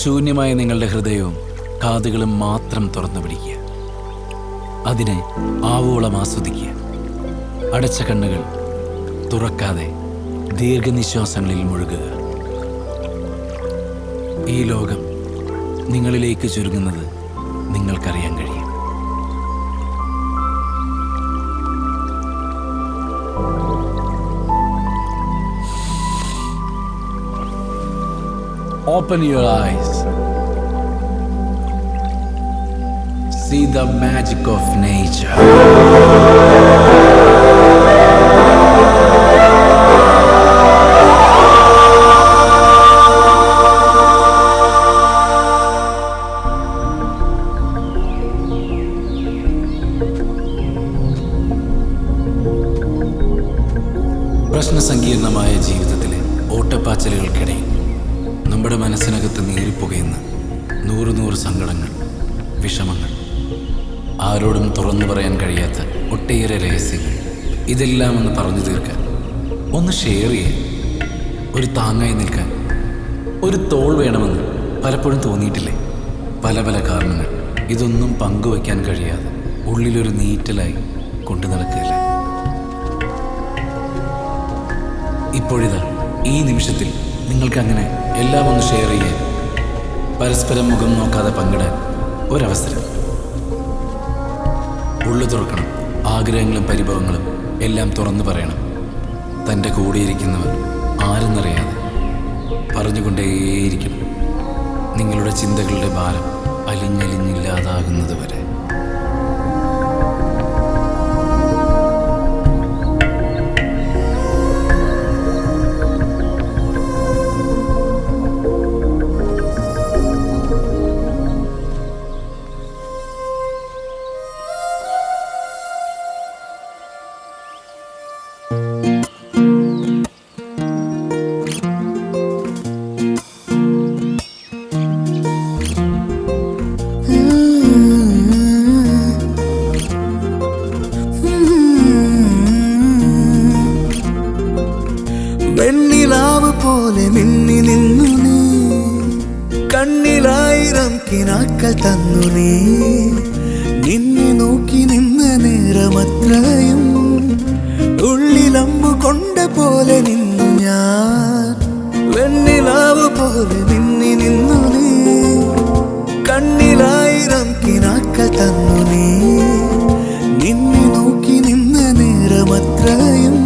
ശൂന്യമായ നിങ്ങളുടെ ഹൃദയവും കാതുകളും മാത്രം തുറന്നു പിടിക്കുക. അതിനെ ആവോളം ആസ്വദിക്കുക. അടച്ച കണ്ണുകൾ തുറക്കാതെ ദീർഘനിശ്വാസങ്ങളിൽ മുഴുകുക. ഈ ലോകം നിങ്ങളിലേക്ക് ചുരുങ്ങുന്നത് നിങ്ങൾക്കറിയാൻ കഴിയും. Open your eyes. See the magic of nature. പ്രശ്നസങ്കീർണമായ ജീവിതത്തിലെ ഓട്ടപ്പാച്ചിലുകൾക്കിടയിൽ നമ്മുടെ മനസ്സിനകത്ത് നീറിപ്പുകയുന്ന നൂറ് സങ്കടങ്ങൾ, വിഷമങ്ങൾ, ആരോടും തുറന്നു പറയാൻ കഴിയാത്ത ഒട്ടേറെ രഹസ്യങ്ങൾ, ഇതെല്ലാം ഒന്ന് പറഞ്ഞു തീർക്കാൻ, ഒന്ന് ഷെയർ ചെയ്യാൻ, ഒരു താങ്ങായി നിൽക്കാൻ ഒരു തോൾ വേണമെന്ന് പലപ്പോഴും തോന്നിയിട്ടില്ലേ? പല പല കാരണങ്ങൾ ഇതൊന്നും പങ്കുവയ്ക്കാൻ കഴിയാതെ ഉള്ളിലൊരു നീറ്റലായി കൊണ്ടു നടക്കുകയില്ലേ? ഇപ്പോഴിതാ ഈ നിമിഷത്തിൽ നിങ്ങൾക്കങ്ങനെ എല്ലാം ഒന്ന് ഷെയർ ചെയ്യാൻ, പരസ്പരം മുഖം നോക്കാതെ പങ്കിടാൻ ഒരവസരം. ഉള്ളു തുറക്കണം. ആഗ്രഹങ്ങളും പരിഭവങ്ങളും എല്ലാം തുറന്നു പറയണം. തൻ്റെ കൂടെയിരിക്കുന്നവർ ആരെന്നറിയാതെ പറഞ്ഞുകൊണ്ടേയിരിക്കണം. നിങ്ങളുടെ ചിന്തകളുടെ ഭാരം അലിഞ്ഞലിഞ്ഞില്ലാതാകുന്നത് വരെ. വെണ്ണിലാവ് പോലെ മിന്നി നിന്നു നീ, കണ്ണിലായിരം കിനാക്കൾ തന്നു നീ. നിന്നെ നോക്കി നിന്ന നേരമത്രയും ഉള്ളിലമ്പു കൊണ്ട പോലെ നിന്നു ഞാൻ. വെണ്ണിലാവ് പോലെ മിന്നി നിന്നു നീ, കണ്ണിലായിരം കിനാക്കൾ തന്നു നീ. നിന്നെ നോക്കി നിന്ന നേരമത്രയും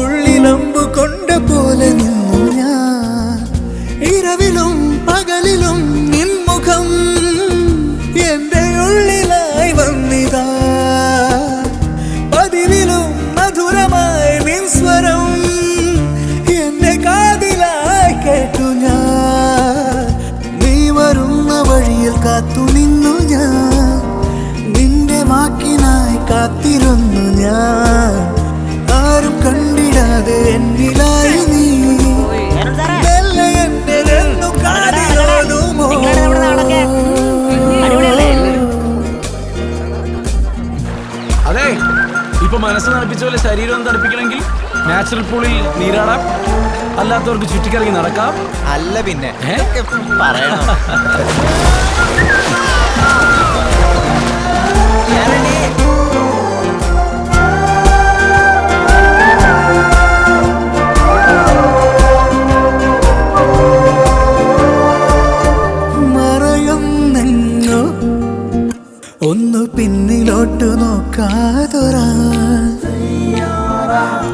ഉള്ളിലമ്പു കൊണ്ട പോലെ നിന്നു ഞാൻ. ഇരവിലും പകലിലും നിൻമുഖം എന്റെ ഉള്ളിലായി വന്നിതാ. പതിവിലും മധുരമായി നിൻ സ്വരം എന്റെ കാതിലായി കേട്ടു ഞാൻ. നീ വരുന്ന വഴിയിൽ കാത്തു നിന്നു ഞാൻ. നിന്റെ വാക്കിനായി കാത്തിരുന്നു ഞാൻ. ആരും കണ്ടിടാതെ എന്നിലായി നീ മെല്ലെ എന്റെ രണ്ടു കാതിലോതുമോ. അതെ, ഇപ്പൊ മനസ്സ് തണുപ്പിച്ച പോലെ ശരീരം തണുപ്പിക്കണമെങ്കിൽ നാച്ചുറൽ പൂളിൽ നീരാടാം, അല്ലാത്തവർക്ക് ചുറ്റിക്കറങ്ങി നടക്കാം. അല്ല പിന്നെ പറയണം. പിന്നിലോട്ടു നോക്കാതൊരാ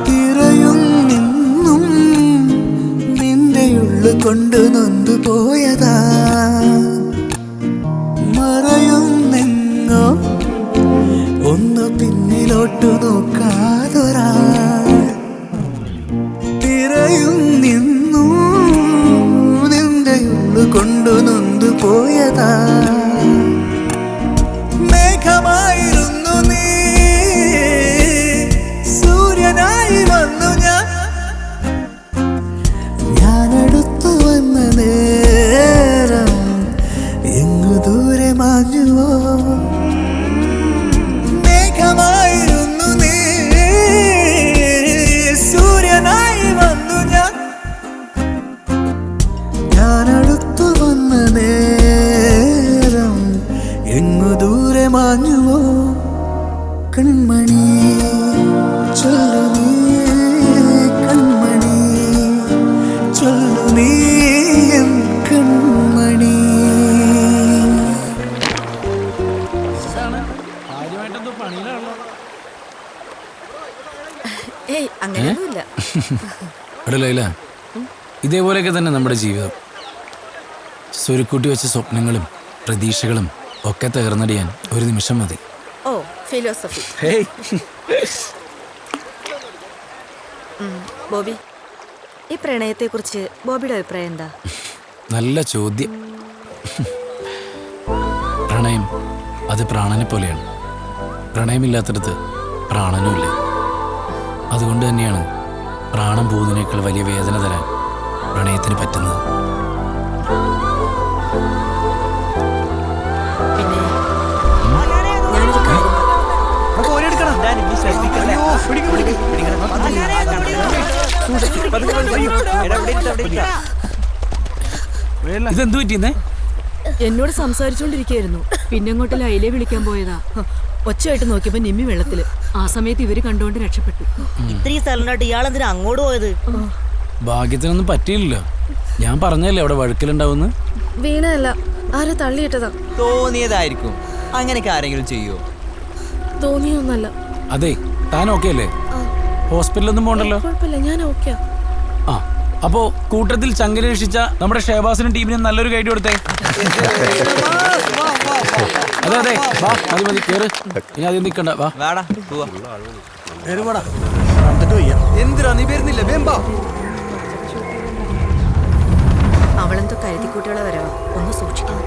തിരയും നിന്നും നിന്റെ ഉള്ളു കൊണ്ട് നൊന്തു പോയതാ മറയുന്നെങ്ങോ ഒന്ന് പിന്നിലോട്ടു നോക്കാതൊരാ തിരയും നിന്നും നിന്റെ ഉള്ളു കൊണ്ട് നൊന്തു പോയതാ മേഘമായിരുന്നു നീ സൂര്യനായി വന്നു ഞാനടുത്തു വന്ന നേരം എങ്ങു ദൂരെ മാഞ്ഞുവോ മേഘമായിരുന്നു നീ സൂര്യനായി വന്നു ഞാനടുത്തു വന്ന നേരം എങ്ങു ദൂരെ മാഞ്ഞുവോ കൺമണി ചൊല്ലു നീ കൺമണി ചൊല്ലു നീ എൻ കൺമണി ഏയ് അങ്ങനെയൊന്നുമില്ല. എടാ ലൈല, ഇതേപോലെയൊക്കെ തന്നെ നമ്മുടെ ജീവിതം. സ്വരുക്കൂട്ടി വെച്ച സ്വപ്നങ്ങളും പ്രതീക്ഷകളും ഒക്കെ തകർന്നടിയാൻ ഒരു നിമിഷം മതി. ഓ ഫിലോസഫി. ബോബി, ഈ പ്രണയത്തെക്കുറിച്ച് ബോബിയുടെ അഭിപ്രായം എന്താ? നല്ല ചോദ്യം. പ്രണയം അത് പ്രാണനെ പോലെയാണ്. പ്രണയമില്ലാത്തടത്ത് പ്രാണനുമില്ല. അതുകൊണ്ട് തന്നെയാണ് പ്രാണം പോകുന്നതിനേക്കാൾ വലിയ വേദന തരാൻ പ്രണയത്തിന് പറ്റുന്നത്. ഇതെന്തു പറ്റിയെന്നേ? എന്നോട് സംസാരിച്ചോണ്ടിരിക്കുകയായിരുന്നു. പിന്നെ അങ്ങോട്ട് ലൈലെ വിളിക്കാൻ പോയതാ. ഒച്ചയായിട്ട് നോക്കിയപ്പോ നിമ്മി വെള്ളത്തില്. ആ സമയത്ത് ഇവര് കണ്ടുകൊണ്ട് രക്ഷപ്പെട്ടു. ഇത്രയും സ്ഥലമായിട്ട് ഇയാളെന്തിനാ അങ്ങോട്ട് പോയത്? ഭാഗ്യത്തിനൊന്നും പറ്റിയില്ലല്ലോ. ഞാൻ പറഞ്ഞല്ലേ അവിടെ വഴുക്കലുണ്ടാവുന്ന്. വീണല്ല, ആരെ തള്ളിയിട്ടതാ. തോന്നിയതായിരിക്കും. അങ്ങനെയൊക്കെ ആരെങ്കിലും ചെയ്യുമോ? തോന്നിയൊന്നല്ല. അതെ, താൻ ഓക്കെ അല്ലേ? ഹോസ്പിറ്റലൊന്നും പോകണ്ടല്ലോ? കുഴപ്പമില്ല, ഞാൻ ഓക്കെ. ആ, അപ്പോ കൂട്ടത്തിൽ ചങ്കരേഷിച്ച നമ്മുടെ ഷഹബാസിനും ടീമിനും നല്ലൊരു ഗൈഡ് കൊടുത്തേ. അതെ അതെ, വാ, മതി മതി, കേറ്. ഇനി ആദ്യം നിൽക്കണ്ട, വാ. എന്തിനാ നീ വരുന്നില്ല? വേമ്പാ. അവളെന്തോ കരുതിക്കൂട്ടികളെ വരവാ, ഒന്ന് സൂക്ഷിക്കണം.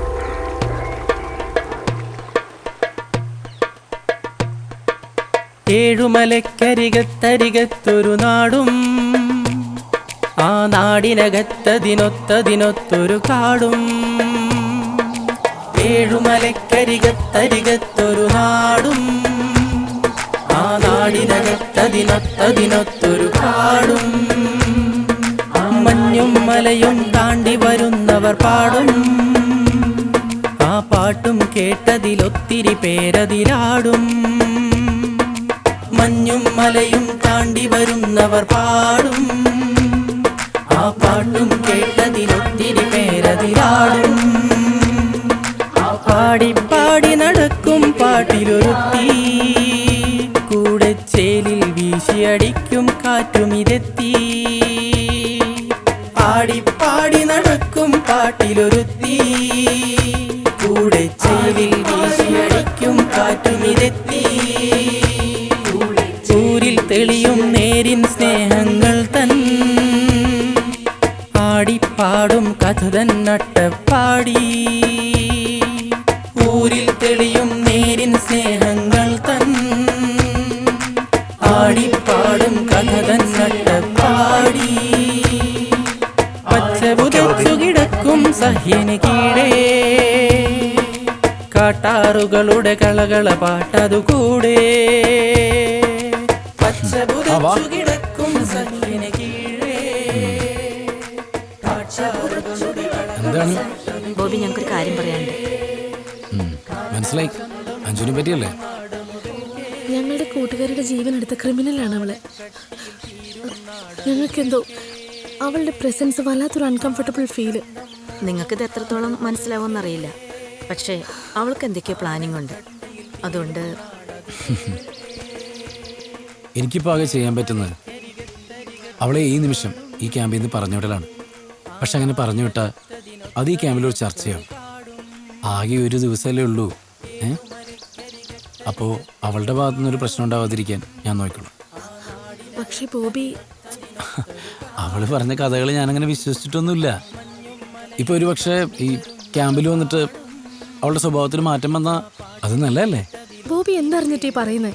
ഏഴുമലക്കരികത്തരികത്തൊരു നാടും ആ നാടിനകത്തതിനൊത്തതിനൊത്തൊരു കാടും. ഏഴുമലക്കരികത്തരികത്തൊരു നാടും ആ നാടിനകത്തതിനൊത്തതിനൊത്തൊരു കാടും. മഞ്ഞും മലയും താണ്ടി വരുന്നവർ പാടും ആ പാട്ടും കേട്ടതിലൊത്തിരി പേരതിരാടും. മഞ്ഞും മലയും താണ്ടി വരുന്നവർ പാടും ആ പാട്ടും കേട്ടതിലൊത്തിരി പേരതിരാടും. പാടി പാടി നടക്കും പാട്ടിലൊരുത്തി കൂടെ ചേലിൽ വീശിയടിക്കും കാറ്റുമിതെത്തി. പാടി പാടി നടക്കും പാട്ടിലൊരുത്തി കൂടെ ചേലിൽ വീശിയടിക്കും കാറ്റുമിതെത്തി. ൂരിൽ തെളിയും നേരിൻ സ്നേഹങ്ങൾ തൻ ആടിപ്പാടും കഥ തന്നട്ടപ്പാടി. ൂരിൽ തെളിയും നേരിൻ സ്നേഹങ്ങൾ തൻ ആടിപ്പാടും കഥ തന്നട്ടപ്പാടി. പച്ചപുതച്ചു കിടക്കും സഹ്യന് കീഴേ കാട്ടാറുകളുടെ കളകള പാട്ടതുകൂടെ. പച്ചപുതച്ചു കിടക്കും സഹ്യന് കീഴേ കാട്ടാറുകളുടെ എന്താണ്? ബോബി, ഞങ്ങൾക്കൊരു കാര്യം പറയാനുണ്ട്. മനസ്സിലായി. അഞ്ജുവിനെ പറ്റിയല്ലേ? ഞങ്ങളുടെ കൂട്ടുകാരുടെ ജീവൻ എടുത്ത ക്രിമിനലാണ് അവള്. ഞങ്ങൾക്കെന്തോ അവളുടെ പ്രസൻസ് വല്ലാത്തൊരു അൺകംഫർട്ടബിൾ ഫീല്. നിങ്ങൾക്കിത് എത്രത്തോളം മനസ്സിലാവുമെന്നറിയില്ല, പക്ഷേ അവൾക്ക് എന്തൊക്കെയോ പ്ലാനിങ് ഉണ്ട്. അതുകൊണ്ട് എനിക്കിപ്പോൾ ആകെ ചെയ്യാൻ പറ്റുന്നത് അവളെ ഈ നിമിഷം ഈ ക്യാമ്പിൽ നിന്ന് പറഞ്ഞു വിടലാണ്. പക്ഷെ അങ്ങനെ പറഞ്ഞു വിട്ടാൽ അത് ഈ ക്യാമ്പിലൊരു ചർച്ചയാവും. ആകെ ഒരു ദിവസമല്ലേ ഉള്ളൂ. അപ്പോൾ അവളുടെ ഭാഗത്തുനിന്നൊരു പ്രശ്നം ഉണ്ടാവാതിരിക്കാൻ ഞാൻ നോക്കണം. പക്ഷെ ബോബി, അവൾ പറഞ്ഞ കഥകൾ ഞാനങ്ങനെ വിശ്വസിച്ചിട്ടൊന്നുമില്ല. ഇപ്പോൾ ഒരു പക്ഷേ ഈ ക്യാമ്പിൽ വന്നിട്ട് അവളുടെ സ്വഭാവത്തിൽ മാറ്റം വന്നാൽ അത് നല്ലതല്ലേ? ബോബി എന്തറിഞ്ഞിട്ടേ പറയുന്നേ?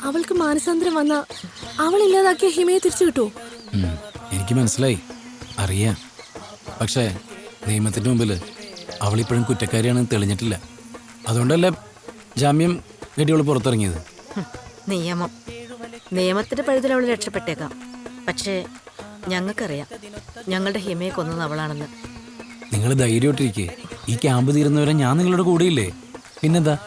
അവൾക്ക് മാനസാന്തരം വന്ന അവളില്ലാതാക്കിയ ഹിമയെ തിരിച്ചു കിട്ടുമോ? എനിക്ക് മനസ്സിലായി, അറിയാം. പക്ഷേ നിയമത്തിൻ്റെ മുമ്പിൽ അവളിപ്പോഴും കുറ്റക്കാരിയാണെന്ന് തെളിഞ്ഞിട്ടില്ല. അതുകൊണ്ടല്ലേ ജാമ്യം കെട്ടിയവൾ പുറത്തിറങ്ങിയത്. നിയമത്തിന്റെ പഴുതിൽ അവൾ രക്ഷപ്പെട്ടേക്കാം. പക്ഷേ ഞങ്ങൾക്കറിയാം ഞങ്ങളുടെ ഹിമയെ കൊന്നത് അവളാണെന്ന്. നിങ്ങൾ ധൈര്യമായിട്ടിരിക്കേ. ഈ ക്യാമ്പ് തീരുന്നവരെ ഞാൻ നിങ്ങളുടെ കൂടെയില്ലേ. പിന്നെന്താ?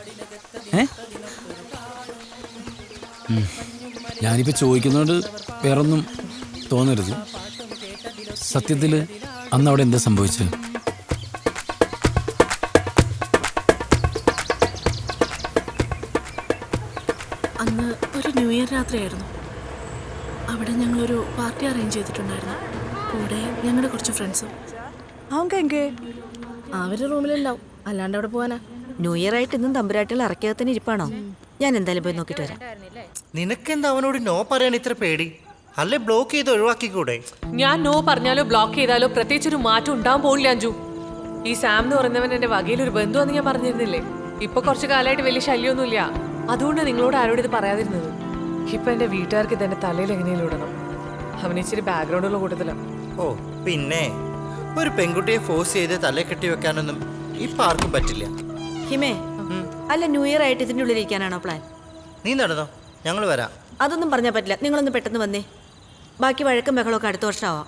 ഞാനിപ്പോൾ ചോദിക്കുന്നതുകൊണ്ട് വേറൊന്നും തോന്നരുത്. സത്യത്തിൽ അന്ന് അവിടെ എന്താ സംഭവിച്ചത്? അന്ന് ഒരു ന്യൂ ഇയർ രാത്രിയായിരുന്നു. അവിടെ ഞങ്ങളൊരു പാർട്ടി അറേഞ്ച് ചെയ്തിട്ടുണ്ടായിരുന്നു. കൂടെ ഞങ്ങളുടെ കുറച്ച് ഫ്രണ്ട്സും. അവര് റൂമിലുണ്ടാവും, അല്ലാണ്ട് അവിടെ പോവാനാ? ന്യൂ ഇയർ ആയിട്ട് ഇന്നും തമ്പുരാട്ടികൾ ഇറക്കിയതിന് ഇരിപ്പാണോ? ഞാൻ എന്തായാലും പോയി നോക്കിട്ട് വരാം. നിനക്കെന്താ അവനോട് നോ പറയാൻ ഇത്ര പേടി? അല്ലെ ബ്ലോക്ക് ചെയ്ത് ഒഴിവാക്കിക്കൂടെ? ഞാൻ നോ പറഞ്ഞാലോ ബ്ലോക്ക് ചെയ്താലോ പ്രത്യേകിച്ചൊരു മാറ്റം ഉണ്ടാവാൻ പോകില്ല അഞ്ജു. ഈ സാം എന്ന് പറയുന്നവൻ എന്റെ വകയിലൊരു ബന്ധുവാന്ന് ഞാൻ പറഞ്ഞിരുന്നില്ലേ? ഇപ്പൊ കുറച്ചു കാലമായിട്ട് വലിയ ശല്യമൊന്നുമില്ല. അതുകൊണ്ട് നിങ്ങളോട് ആരോടും ഇത് പറയാതിരുന്നത്. ഇപ്പൊ എന്റെ വീട്ടുകാർക്ക് ഇതെന്റെ തലയിൽ എങ്ങനെയും ഇടണം. അവന് ഇച്ചിരി ബാക്ക്ഗ്രൗണ്ടുള്ള കൂട്ടത്തിലാണ്. ഓ പിന്നെ ഒരു പെൺകുട്ടിയെ ഫോഴ്സ് ചെയ്ത് തലേ കെട്ടി വെക്കാനൊന്നും ഇപ്പൊ ആർക്കും പറ്റില്ല. ഹിമേ, അല്ല ന്യൂ ഇയർ ആയിട്ട് ഇതിന്റെ ഉള്ളിൽ ഇരിക്കാനാണോ പ്ലാൻ? നീ നടന്നോ, ഞങ്ങൾ വരാം. അതൊന്നും പറഞ്ഞാൽ പറ്റില്ല. നിങ്ങളൊന്ന് പെട്ടെന്ന് വന്നേ. ബാക്കി വഴക്കും ബഹളമൊക്കെ അടുത്ത വർഷമാവാം.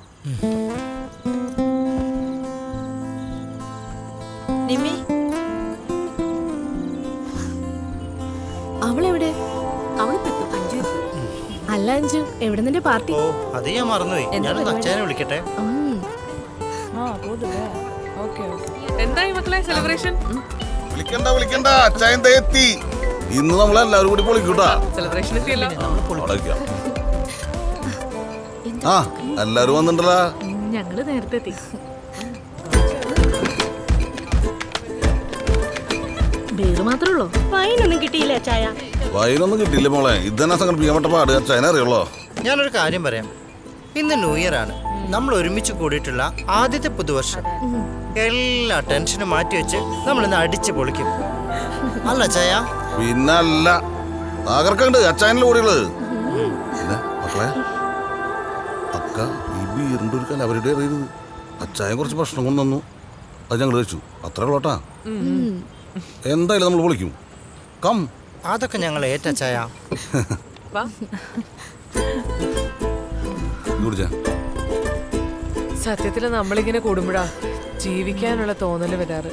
നിമ്മി, അവളെവിടെ? അല്ല അഞ്ജു, എവിടെ നിന്റെ പാർട്ടി? ഓ അത് ഞാൻ മറന്നുപോയി. ഞാനൊന്ന് അച്ഛനെ വിളിക്കട്ടെ. എന്തായി മക്കളെ സെലിബ്രേഷൻ? വിളിക്കണ്ട അച്ചായൻ എത്തി. ഇന്ന് നമ്മളെല്ലാവരും കൂടി പൊളിക്കൂട്ടാ. സെലിബ്രേഷൻ എത്തിയല്ലോ. ആ എല്ലാരും വന്നിട്ടല്ലോ. ഞങ്ങള് നേരത്തെ എത്തി. ബീറ് മാത്രമേ ഉള്ളൂ, വൈനൊന്നും കിട്ടിയില്ല ചായ. വൈനൊന്നും കിട്ടിയില്ല മോളെ. ഇതന്നെ സങ്കല്പിക്കാൻ പറ്റ പാട് അച്ചായനെ അറിയുള്ളോ. ഞാനൊരു കാര്യം പറയാം. ഇന്ന് ന്യൂ ഇയർ ആണ്. നമ്മൾ ഒരുമിച്ച് കൂടിയിട്ടുള്ള ആദ്യത്തെ പുതുവർഷം. എല്ലാ ടെൻഷനും മാറ്റി വെച്ച് നമ്മളിന്ന് അടിച്ച് പൊളിക്കും. അല്ല ചായ? പിന്നല്ല, തകർക്കണ്ട് അച്ചായനിലെ കൂടിയുള്ളത്. മക്കളെ അക്ക ഈ ബീറിന്റെ ഒരു കലവരുടെ അറിയരുത്. അച്ചായൻ കുറച്ച് ഭക്ഷണം കൊണ്ടുവന്നു, അത് ഞങ്ങൾ കഴിച്ചു. അത്രേ ഉള്ളോട്ടാ. എന്തായാലും നമ്മൾ വിളിക്കും. കം. അതൊക്കെ ഞങ്ങൾ ഏറ്റ ചായ. സത്യത്തില് നമ്മളിങ്ങനെ കൂടുമ്പോഴാ ജീവിക്കാനുള്ള തോന്നല് വരാറ്.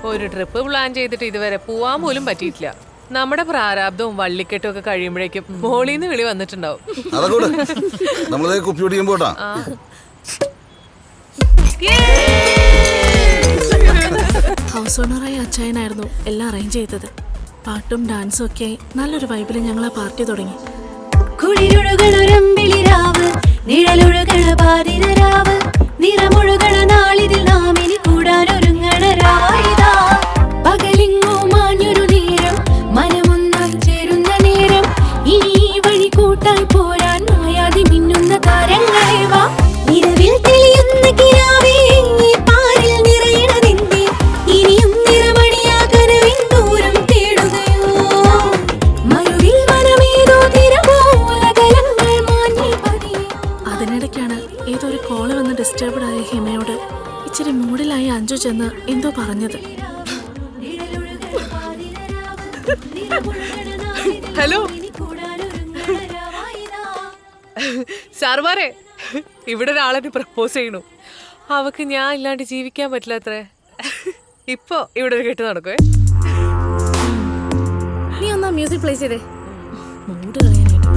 ഒരു ട്രിപ്പ് പ്ലാൻ ചെയ്തിട്ട് ഇതുവരെ പോവാൻ പോലും പറ്റിയിട്ടില്ല. നമ്മുടെ പ്രാരാബ്ദവും വള്ളിക്കെട്ടും ഒക്കെ കഴിയുമ്പോഴേക്കും മോളിന്ന് വിളി വന്നിട്ടുണ്ടാവും. ഹൗസ് ഓണറായ അച്ചായനായിരുന്നു എല്ലാം അറേഞ്ച് ചെയ്തത്. പാട്ടും ഡാൻസും ഒക്കെ നല്ലൊരു വൈബിൽ ഞങ്ങൾ ആ പാർട്ടി തുടങ്ങി. കുളിരൊഴുകളൊരമ്പിളിരാവ്, നിഴലൊഴുകള പാതിരരാവ്, നിറമൊഴുകള നാളിതിൽ നാം ഇനി കൂടാനൊരുങ്ങണ രായിതാ. പകലിങ്ങോ മാഞ്ഞൊരു നേരം, മനമൊന്നായി ചേരുന്ന നേരം, ഇനി ഈ വഴി കൂട്ടായി പോരാൻ മായാതി മിന്നുന്ന താരങ്ങളെ വാ. നിലവിൽ തെളിയുന്ന കിനാവേ, ഈ പാരിൽ നിറയണ നിന്നെ, ഇനിയും നിറമണിയാകനവിൻ ദൂരം തേടുകയോ. മരുവിൽ മനമേതോ തിരപോലകലങ്ങൾ മാഞ്ഞി പതിയെ. അതിനിടയ്ക്കാണ് ഏതൊരു കോള് വന്ന് ഡിസ്റ്റർബ്ഡ് ആയ ഹിമയോട് ഇച്ചിരി മൂഡിലായി അഞ്ജു ചെന്ന് എന്തോ പറഞ്ഞത്. ഹലോ സാറുമാരെ, ഇവിടെ ഒരാളെന്നെ പ്രപ്പോസ് ചെയ്യണു. അവക്ക് ഞാൻ ഇല്ലാണ്ട് ജീവിക്കാൻ പറ്റില്ലത്രേ. ഇപ്പൊ ഇവിടെ ഒരു കെട്ട് നടക്കുവേ. നീ ഒന്നാ മ്യൂസിക് പ്ലേ ചെയ്തേ, മൂഡ് കളയാനായിട്ട്.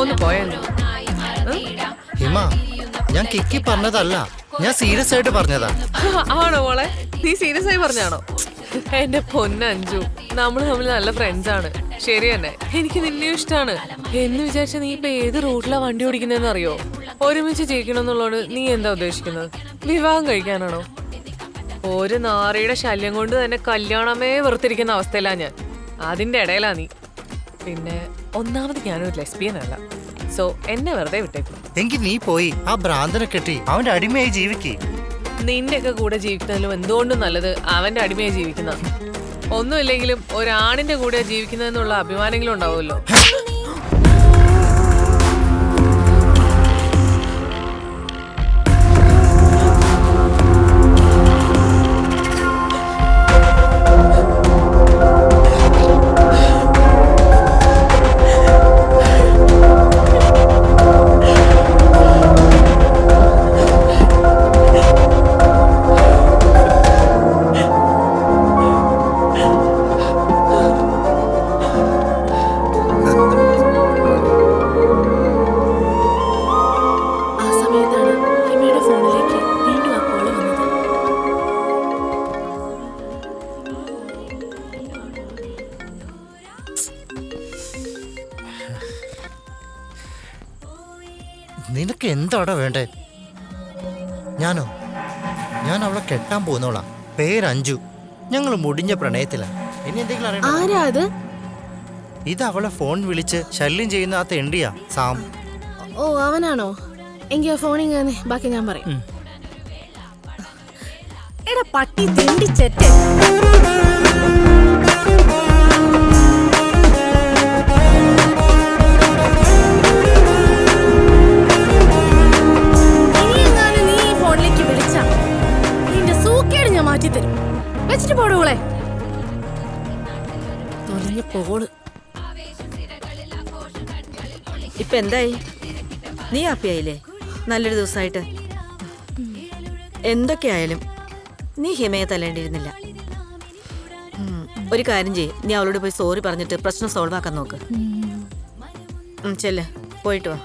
ഒന്ന് പോയാലോ? ഹിമ ഞാൻ കിക്കി പറഞ്ഞതല്ല, ഞാൻ സീരിയസ് ആയിട്ട് പറഞ്ഞതാ. ആണോ മോളെ? നീ സീരിയസ് ആയി പറഞ്ഞാണോ? എന്റെ പൊന്നഞ്ചു, നമ്മൾ തമ്മിൽ നല്ല ഫ്രണ്ട്സ് ആണ്. ശരി തന്നെ, എനിക്ക് നിന്നെ ഇഷ്ടമാണ് എന്ന് വിചാരിച്ച നീ ഇപ്പൊ ഏത് റൂട്ടിലാ വണ്ടി ഓടിക്കുന്നതെന്ന് അറിയോ? ഒരുമിച്ച് ജീവിക്കണമെന്നുള്ളോട് നീ എന്താ ഉദ്ദേശിക്കുന്നത്? വിവാഹം കഴിക്കാനാണോ? ഒരു നാറിയുടെ ശല്യം കൊണ്ട് തന്നെ കല്യാണമേ വെറുത്തിരിക്കുന്ന അവസ്ഥയിലാ ഞാൻ. അതിന്റെ ഇടയിലാ നീ. പിന്നെ ഒന്നാമത് ഞാനൊരു ലെസ്ബിയൻ അല്ല. സോ എന്നെ വെറുതെ വിട്ടേക്കും. എങ്കിൽ നീ പോയി ആ ഭ്രാന്തനെ കെട്ടി അവന്റെ അടിമയായി ജീവിക്കേ. നിന്റെ ഒക്കെ കൂടെ ജീവിക്കുന്നതിലും എന്തുകൊണ്ടും നല്ലത് അവന്റെ അടിമയായി ജീവിക്കുന്ന. ഒന്നുമില്ലെങ്കിലും ഒരാണിന്റെ കൂടെ ജീവിക്കുന്നതെന്നുള്ള അഭിമാനങ്ങളും ഉണ്ടാവുമല്ലോ. നിനക്ക് എന്താടാ വേണ്ടേ? ഞാൻ അവളെ കെട്ടാൻ പോകുന്നോളാ. പേര് അഞ്ജു. ഞങ്ങൾ മുടിഞ്ഞ പ്രണയത്തിലാ. ഇനി എന്തെങ്കിലും അറിയണോ? ഇത് അവളെ ഫോൺ വിളിച്ച് ശല്യം ചെയ്യുന്ന ആ തെണ്ടിയാ സാം. ഓ അവനാണോ? എങ്കിൽ ഫോണിങ് ബാക്കി ഞാൻ പറയും. എടാ പട്ടി തെണ്ടിച്ചെറ്റ്. വെച്ചിട്ട് പോടൂളെ തൊലഞ്ഞ പോള്. ഇപ്പൊ എന്തായി? നീ ഹാപ്പി ആയില്ലേ? നല്ലൊരു ദിവസമായിട്ട്. എന്തൊക്കെയായാലും നീ ഹിമയെ തല്ലേണ്ടിയിരുന്നില്ല. ഒരു കാര്യം ചെയ്യ്, നീ അവളോട് പോയി സോറി പറഞ്ഞിട്ട് പ്രശ്നം സോൾവ് ആക്കാൻ നോക്ക്. ചെല്ല്, പോയിട്ട് വാ.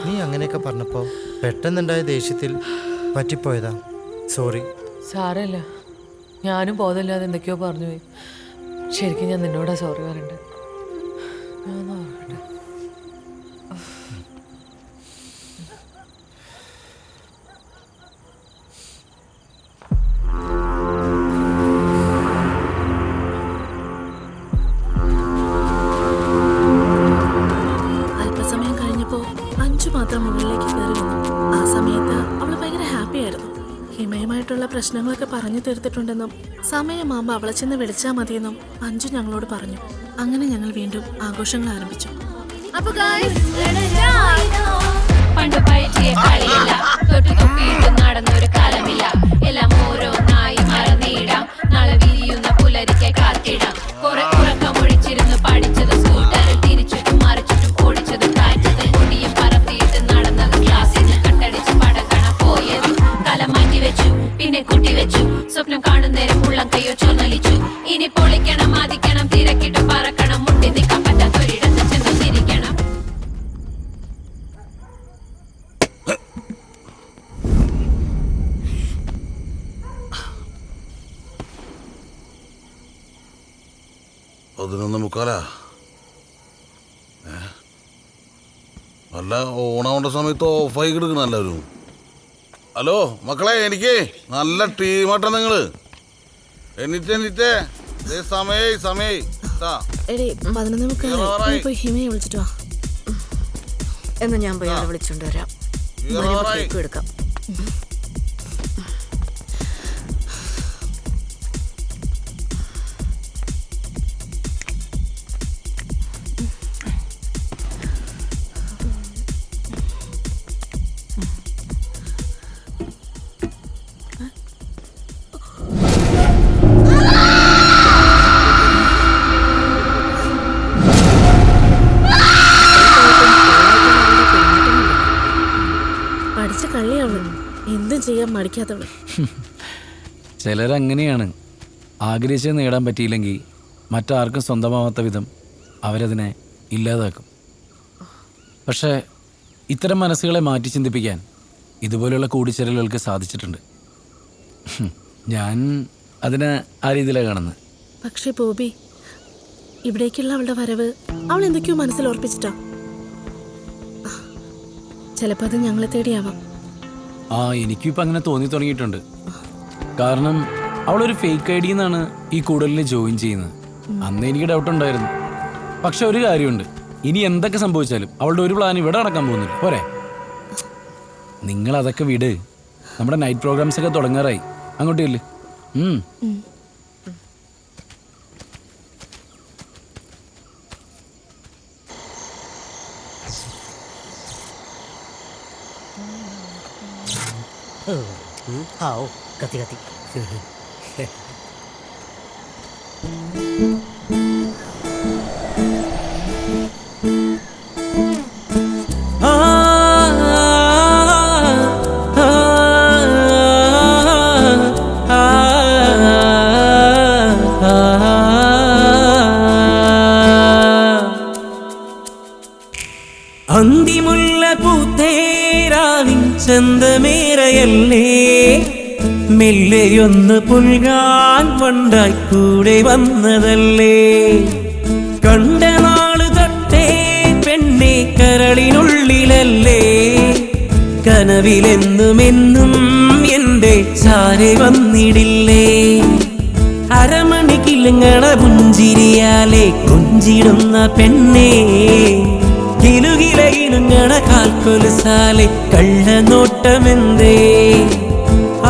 നീ അങ്ങനെയൊക്കെ പറഞ്ഞപ്പോ പെട്ടെന്നുണ്ടായ ദേഷ്യത്തിൽ പറ്റിപ്പോയതാ. സോറി. സാരമില്ല, ഞാനും ബോധമില്ലാതെ എന്തൊക്കെയോ പറഞ്ഞു പോയി. ശരിക്കും ഞാൻ നിന്നോടാ സോറി പറയണ്ടേ. അല്പസമയം കഴിഞ്ഞപ്പോ അഞ്ചു മാത്രം മുകളിലേക്ക് കയറി വന്നു. ആ സമയത്ത് അവള് ഭയങ്കര ഹാപ്പി ആയിരുന്നു. ഹിമയുമായിട്ടുള്ള പ്രശ്നങ്ങളൊക്കെ പറഞ്ഞു തീർത്തിട്ടുണ്ടെന്നും സമയമാകുമ്പോൾ അവളെ ചെന്ന് വിളിച്ചാൽ മതിയെന്നും അഞ്ചു ഞങ്ങളോട് പറഞ്ഞു. അങ്ങനെ ഞങ്ങൾ വീണ്ടും ആഘോഷങ്ങൾ ആരംഭിച്ചു. പണ്ട് പഴറ്റിയ കളിയില്ല, തൊട്ടു തൊപ്പിയിട്ട് നടന്നൊരു കാലമില്ല. എല്ലാം ഓരോന്നായി മറന്നിടാം, നാളെ വിരിയുന്ന പുലരിക്കെ കാത്തിടാം. കുറെ ഉറക്കമൊഴിച്ചിരുന്ന് പഠിച്ചത് സ്കൂട്ടറിൽ തിരിച്ചിട്ടും മറിച്ചിട്ടും ഓടിച്ചതും കാറ്റത്തിൽ കൊടിയും പറത്തിയിട്ട് നടന്നത് ക്ലാസ്സിന് കട്ടടിച്ച് പടക്കണ പോയത് കലം മാറ്റി വെച്ചു, പിന്നെ കൂട്ടി വെച്ചു. സ്വപ്നം കാണുന്നേരം ഉള്ളം കയ്യോ ചൊന്നലിച്ചു. ഇനി പൊളിക്കണം, ആദിക്കണം, തിരക്കിട്ട് പറക്കണം, മുട്ടി നിൽക്കാൻ പറ്റാത്തൊരിടത്ത് ചെന്ന് തിരിക്കണം. അല്ല ഓണാവേണ്ട സമയത്ത് ഓഫായി കിടക്കണം എല്ലാവരും. ഹലോ മക്കളെ, എനിക്ക് നല്ല ടീമാട്ടാ നിങ്ങള്. എനിറ്റേ സമയായി. 11:30 പോയി ഹിമയെ വിളിച്ചിട്ട് വാ. എന്നാ ഞാൻ പോയി അവളെ വിളിച്ചോണ്ട് വരാം. എടുക്കാം. കള്ളിയാവള്, എന്തും ചെയ്യാൻ മടിക്കാത്തവള്. ചിലരങ്ങനെയാണ്. ആഗ്രഹിച്ചത് നേടാൻ പറ്റിയില്ലെങ്കിൽ മറ്റാർക്കും സ്വന്തമാവാത്ത വിധം അവരതിനെ ഇല്ലാതാക്കും. പക്ഷേ ഇത്തരം മനസ്സുകളെ മാറ്റി ചിന്തിപ്പിക്കാൻ ഇതുപോലെയുള്ള കൂടിച്ചേരലുകൾക്ക് സാധിച്ചിട്ടുണ്ട്. ഞാൻ അതിനെ ആ രീതിയിലാണ് കാണുന്നത്. പക്ഷേ ബോബി, ഇവിടേക്കുള്ള അവളുടെ വരവ് അവൾ എന്തൊക്കെയോ മനസ്സിൽ ഓർപ്പിച്ചിട്ടാ. ചിലപ്പോൾ അത് ഞങ്ങളെ തേടിയാവാം. എനിക്കും ഇപ്പം അങ്ങനെ തോന്നി തുടങ്ങിയിട്ടുണ്ട്. കാരണം അവളൊരു ഫേക്ക് ഐ ഡിന്നാണ് ഈ കൂടലിൽ ജോയിൻ ചെയ്യുന്നത്. അന്ന് എനിക്ക് ഡൗട്ട് ഉണ്ടായിരുന്നു. പക്ഷെ ഒരു കാര്യമുണ്ട്, ഇനി എന്തൊക്കെ സംഭവിച്ചാലും അവളുടെ ഒരു പ്ലാൻ ഇവിടെ നടക്കാൻ പോകുന്നില്ല. പോരെ, നിങ്ങൾ അതൊക്കെ വിട്. നമ്മുടെ നൈറ്റ് പ്രോഗ്രാംസ് ഒക്കെ തുടങ്ങാറായി. അങ്ങോട്ട് ഇല്ലേ? കത്തി കത്തി. അന്തിമുല്ല പൂത്തേരാവിൻ ചന്തമേറയല്ലേ, മെല്ലെയൊന്ന് പുൽകാൻ വണ്ടായി കൂടെ വന്നതല്ലേ. കണ്ട നാള് തൊട്ടേ പെണ്ണെ കരളിനുള്ളിലല്ലേ, കനവിലെന്നുമെന്നും എൻ്റെ ചാരെ വന്നിടില്ലേ. അരമണി കിളുങ്ങണ പുഞ്ചിരിയാലെ കൊഞ്ചിടുന്ന പെണ്ണേ, കിലുകിലയിലുങ്ങണ കാൽക്കൊലുസാലെ കള്ളനോട്ടമെന്തേ.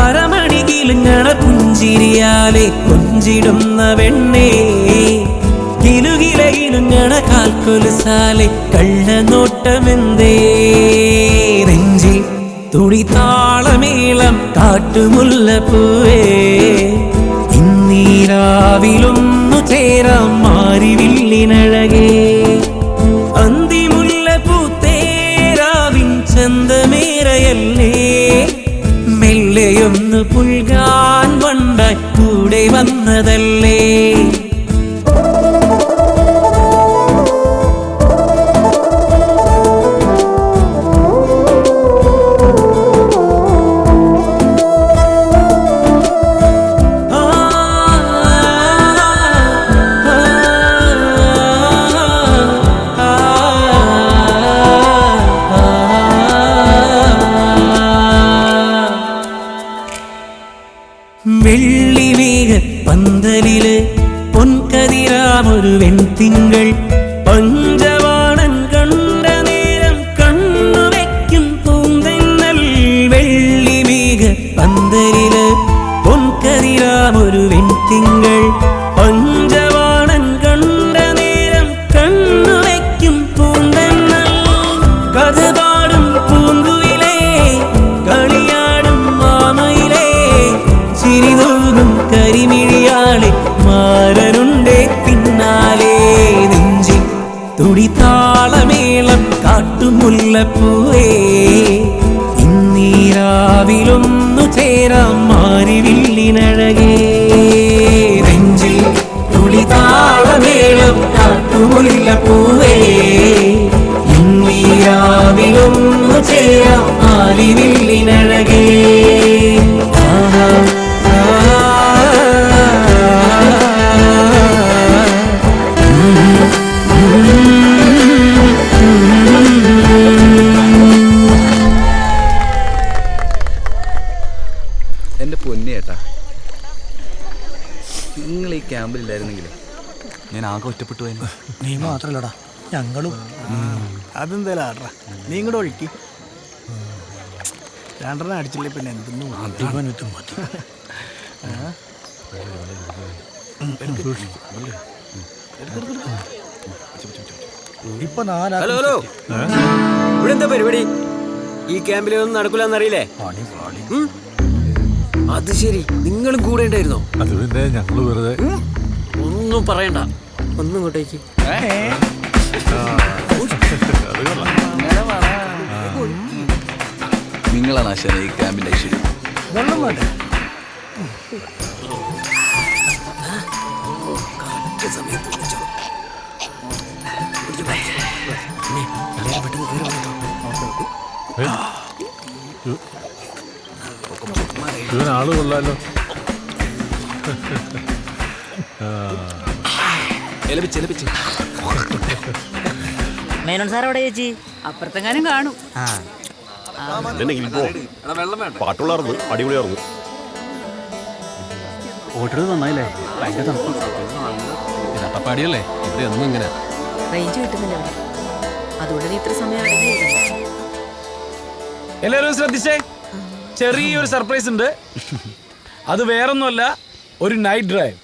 അരമണി കിളുങ്ങണ പുഞ്ചിരിയാലെ കൊഞ്ചിടുന്ന പെണ്ണേ, കിലുകിലയിലുങ്ങണ കാൽക്കൊലുസാലെ കള്ളനോട്ടമെന്തേ. നെഞ്ചിൽ തുടിതാളമേളം കാട്ടുമുല്ലപ്പൂവേ, ഇന്നീരാവിലൊന്നു ചേരാം മാരിവില്ലിനഴകേ. അന്തിമുല്ല പൂത്തേരാവിൻ ചന്തമേറയല്ലേ, മെല്ലെയൊന്ന് പുൽകാൻ വണ്ടായി കൂടെ വന്നതല്ലേ. വെള്ളിമേഘ പന്തലില് പൊൻകതിരാമൊരു വെൺതിങ്കൾ, പഞ്ചവാണൻ കണ്ട നേരം കണ്ണുവയ്ക്കും പൂന്തന്നൽ. വെള്ളിമേഘ പന്തലില് പൊൻകതിരാമൊരു വെൺതിങ്കൾ, പഞ്ചവാണൻ കണ്ട നേരം കണ്ണുവയ്ക്കും പൂന്തന്നൽ. കഥ പാടും പൂങ്കുയിലേ, കളിയാടും മാമയിലേ, ചിരിതൂകും കരിമിഴിയാളെ മാരനുണ്ടേ പിന്നാലെ. നെഞ്ചിൽ തുടിതാളമേളം കാട്ടുമുല്ലപ്പൂവേ, ഇന്നീരാവിലൊന്നു ചേരാം മാരിവില്ലിനഴകേ. നെഞ്ചിൽ തുടിതാളമേളം കാട്ടുമുല്ലപ്പൂവേ, ഇന്നീരാവിലൊന്നു ചേരാം മാരിവില്ലിനഴകേ. എൻ്റെ പൊന്നിയേട്ടാ, നിങ്ങൾ ഈ ക്യാമ്പിലില്ലായിരുന്നെങ്കിലേ ഞാൻ ആകെ ഒറ്റപ്പെട്ടു പോയിരുന്നു. നീ മാത്രല്ലടാ, ഞങ്ങളും. അതെന്തായാലും ആട്രാ, നീ ഇങ്ങോട്ട് ഒഴുക്കി. രണ്ടെണ്ണം അടിച്ചില്ലേ പിന്നെ എന്തെന്ന് മതി. ഇപ്പൊ ഹലോ ഹലോ, ഇവിടെ എന്താ പരിപാടി? ഈ ക്യാമ്പിലൊന്നും നടക്കില്ലെന്നറിയില്ലേ? അത് ശരി, നിങ്ങളും കൂടെ ഉണ്ടായിരുന്നോ? അത് പിന്നെ ഞങ്ങള് വെറുതെ. ഒന്നും പറയണ്ട, ഒന്നും ഇങ്ങോട്ടേക്ക്. നിങ്ങൾ വെള്ളമാണ് ആശാനെ ഈ ക്യാമ്പിൻ്റെ ഐശ്വര്യം. വെള്ളം വേണ്ടേ? ഇവനാള് കൊള്ളാലോ. മേനോൻ സാർ എവിടെ ചേച്ചി? അപ്പുറത്തെങ്ങാനും കാണും. പാട്ടുള്ളായിരുന്നു, അടിപൊളിയായിരുന്നു. ഓട്ടത് നന്നായില്ലേ? അട്ടപ്പാടിയല്ലേ ഇവിടെ ഒന്നും ഇങ്ങനെ റേഞ്ച് കിട്ടുന്നില്ല അവിടെ. അതുകൊണ്ട് ഇത്ര സമയം എല്ലാവരും ശ്രദ്ധിച്ചേ, ചെറിയൊരു സർപ്രൈസ് ഉണ്ട്. അത് വേറൊന്നുമല്ല, ഒരു നൈറ്റ് ഡ്രൈവ്.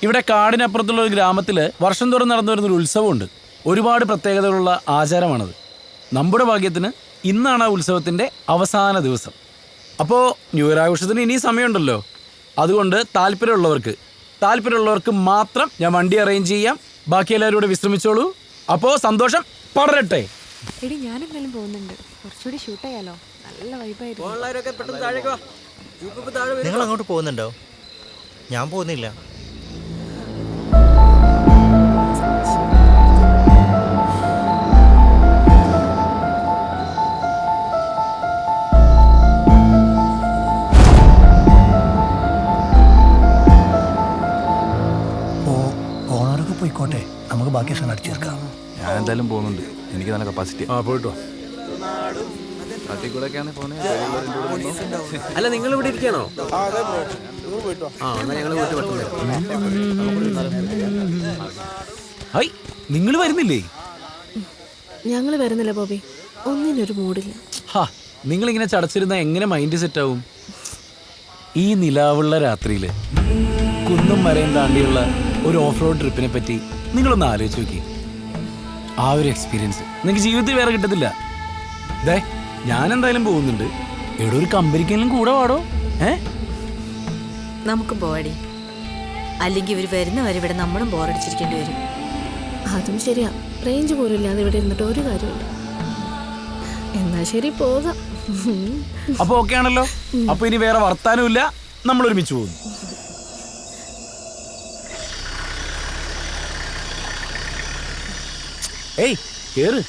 ഇവിടെ കാടിനപ്പുറത്തുള്ള ഒരു ഗ്രാമത്തിൽ വർഷം തോറും നടന്നു വരുന്നൊരു ഉത്സവമുണ്ട്. ഒരുപാട് പ്രത്യേകതകളുള്ള ആചാരമാണത്. നമ്മുടെ ഭാഗ്യത്തിന് ഇന്നാണ് ആ ഉത്സവത്തിൻ്റെ അവസാന ദിവസം. അപ്പോൾ ന്യൂ ഇയർ ആഘോഷത്തിന് ഇനി സമയമുണ്ടല്ലോ. അതുകൊണ്ട് താല്പര്യമുള്ളവർക്ക് മാത്രം ഞാൻ വണ്ടി അറേഞ്ച് ചെയ്യാം. ബാക്കി എല്ലാവരും കൂടെ വിശ്രമിച്ചോളൂ. അപ്പോൾ സന്തോഷം പടരട്ടെ. എടി ഞാനെന്തായാലും പോകുന്നുണ്ട്. കുറച്ചുകൂടി ഷൂട്ട് ചെയ്യാലോ. നല്ല വൈബായിരുന്നു. നിങ്ങൾ അങ്ങോട്ട് പോകുന്നുണ്ടോ? ഞാൻ പോകുന്നില്ല. ഓണറൊക്കെ പോയിക്കോട്ടെ, നമുക്ക് ബാക്കി സാധനം അടിച്ചു തീർക്കാം. ഞാൻ എന്തായാലും പോകുന്നുണ്ട്. എനിക്ക് നല്ല കപ്പാസിറ്റി. പോയിട്ടോ. അല്ല, നിങ്ങൾ ഇവിടെ ഇരിക്കണോ? ഹൈ, നിങ്ങൾ വരുന്നില്ലേ? ഞങ്ങൾ വരുന്നില്ല ബോബി, ഒന്നിനൊരു മൂടില്ല. നിങ്ങളിങ്ങനെ ചടച്ചിരുന്ന എങ്ങനെ മൈൻഡ് സെറ്റ് ആവും? ഈ നിലാവുള്ള രാത്രിയിൽ കുന്നും മരയും താണ്ടിയുള്ള ഒരു ഓഫ് റോഡ് ട്രിപ്പിനെ പറ്റി നിങ്ങളൊന്ന് ആലോചിച്ച് നോക്കി. ആ ഒരു എക്സ്പീരിയൻസ് നിങ്ങൾക്ക് ജീവിതത്തിൽ വേറെ കിട്ടത്തില്ല. ദേ, ഞാൻ എന്തായാലും പോകുന്നുണ്ട്. എവിടെ ഒരു കമ്പനിക്കെങ്കിലും കൂടെ പാടോ? നമുക്ക് പോവാടി, അല്ലെങ്കിൽ ഇവർ വരുന്നവരെ ഇവിടെ നമ്മളും ബോറടിച്ചിരിക്കേണ്ടി വരും. അതും ശരിയാ, റേഞ്ച് പോലും ഇല്ലാതെ ഇവിടെ ഇരുന്നിട്ട് ഒരു കാര്യമില്ല. എന്നാ ശരി, പോകാം. അപ്പൊ ഓക്കെ ആണല്ലോ. അപ്പൊ ഇനി വേറെ വർത്താനമില്ല, നമ്മൾ ഒരുമിച്ച് പോകുന്നു. ഏയ് കേറ്.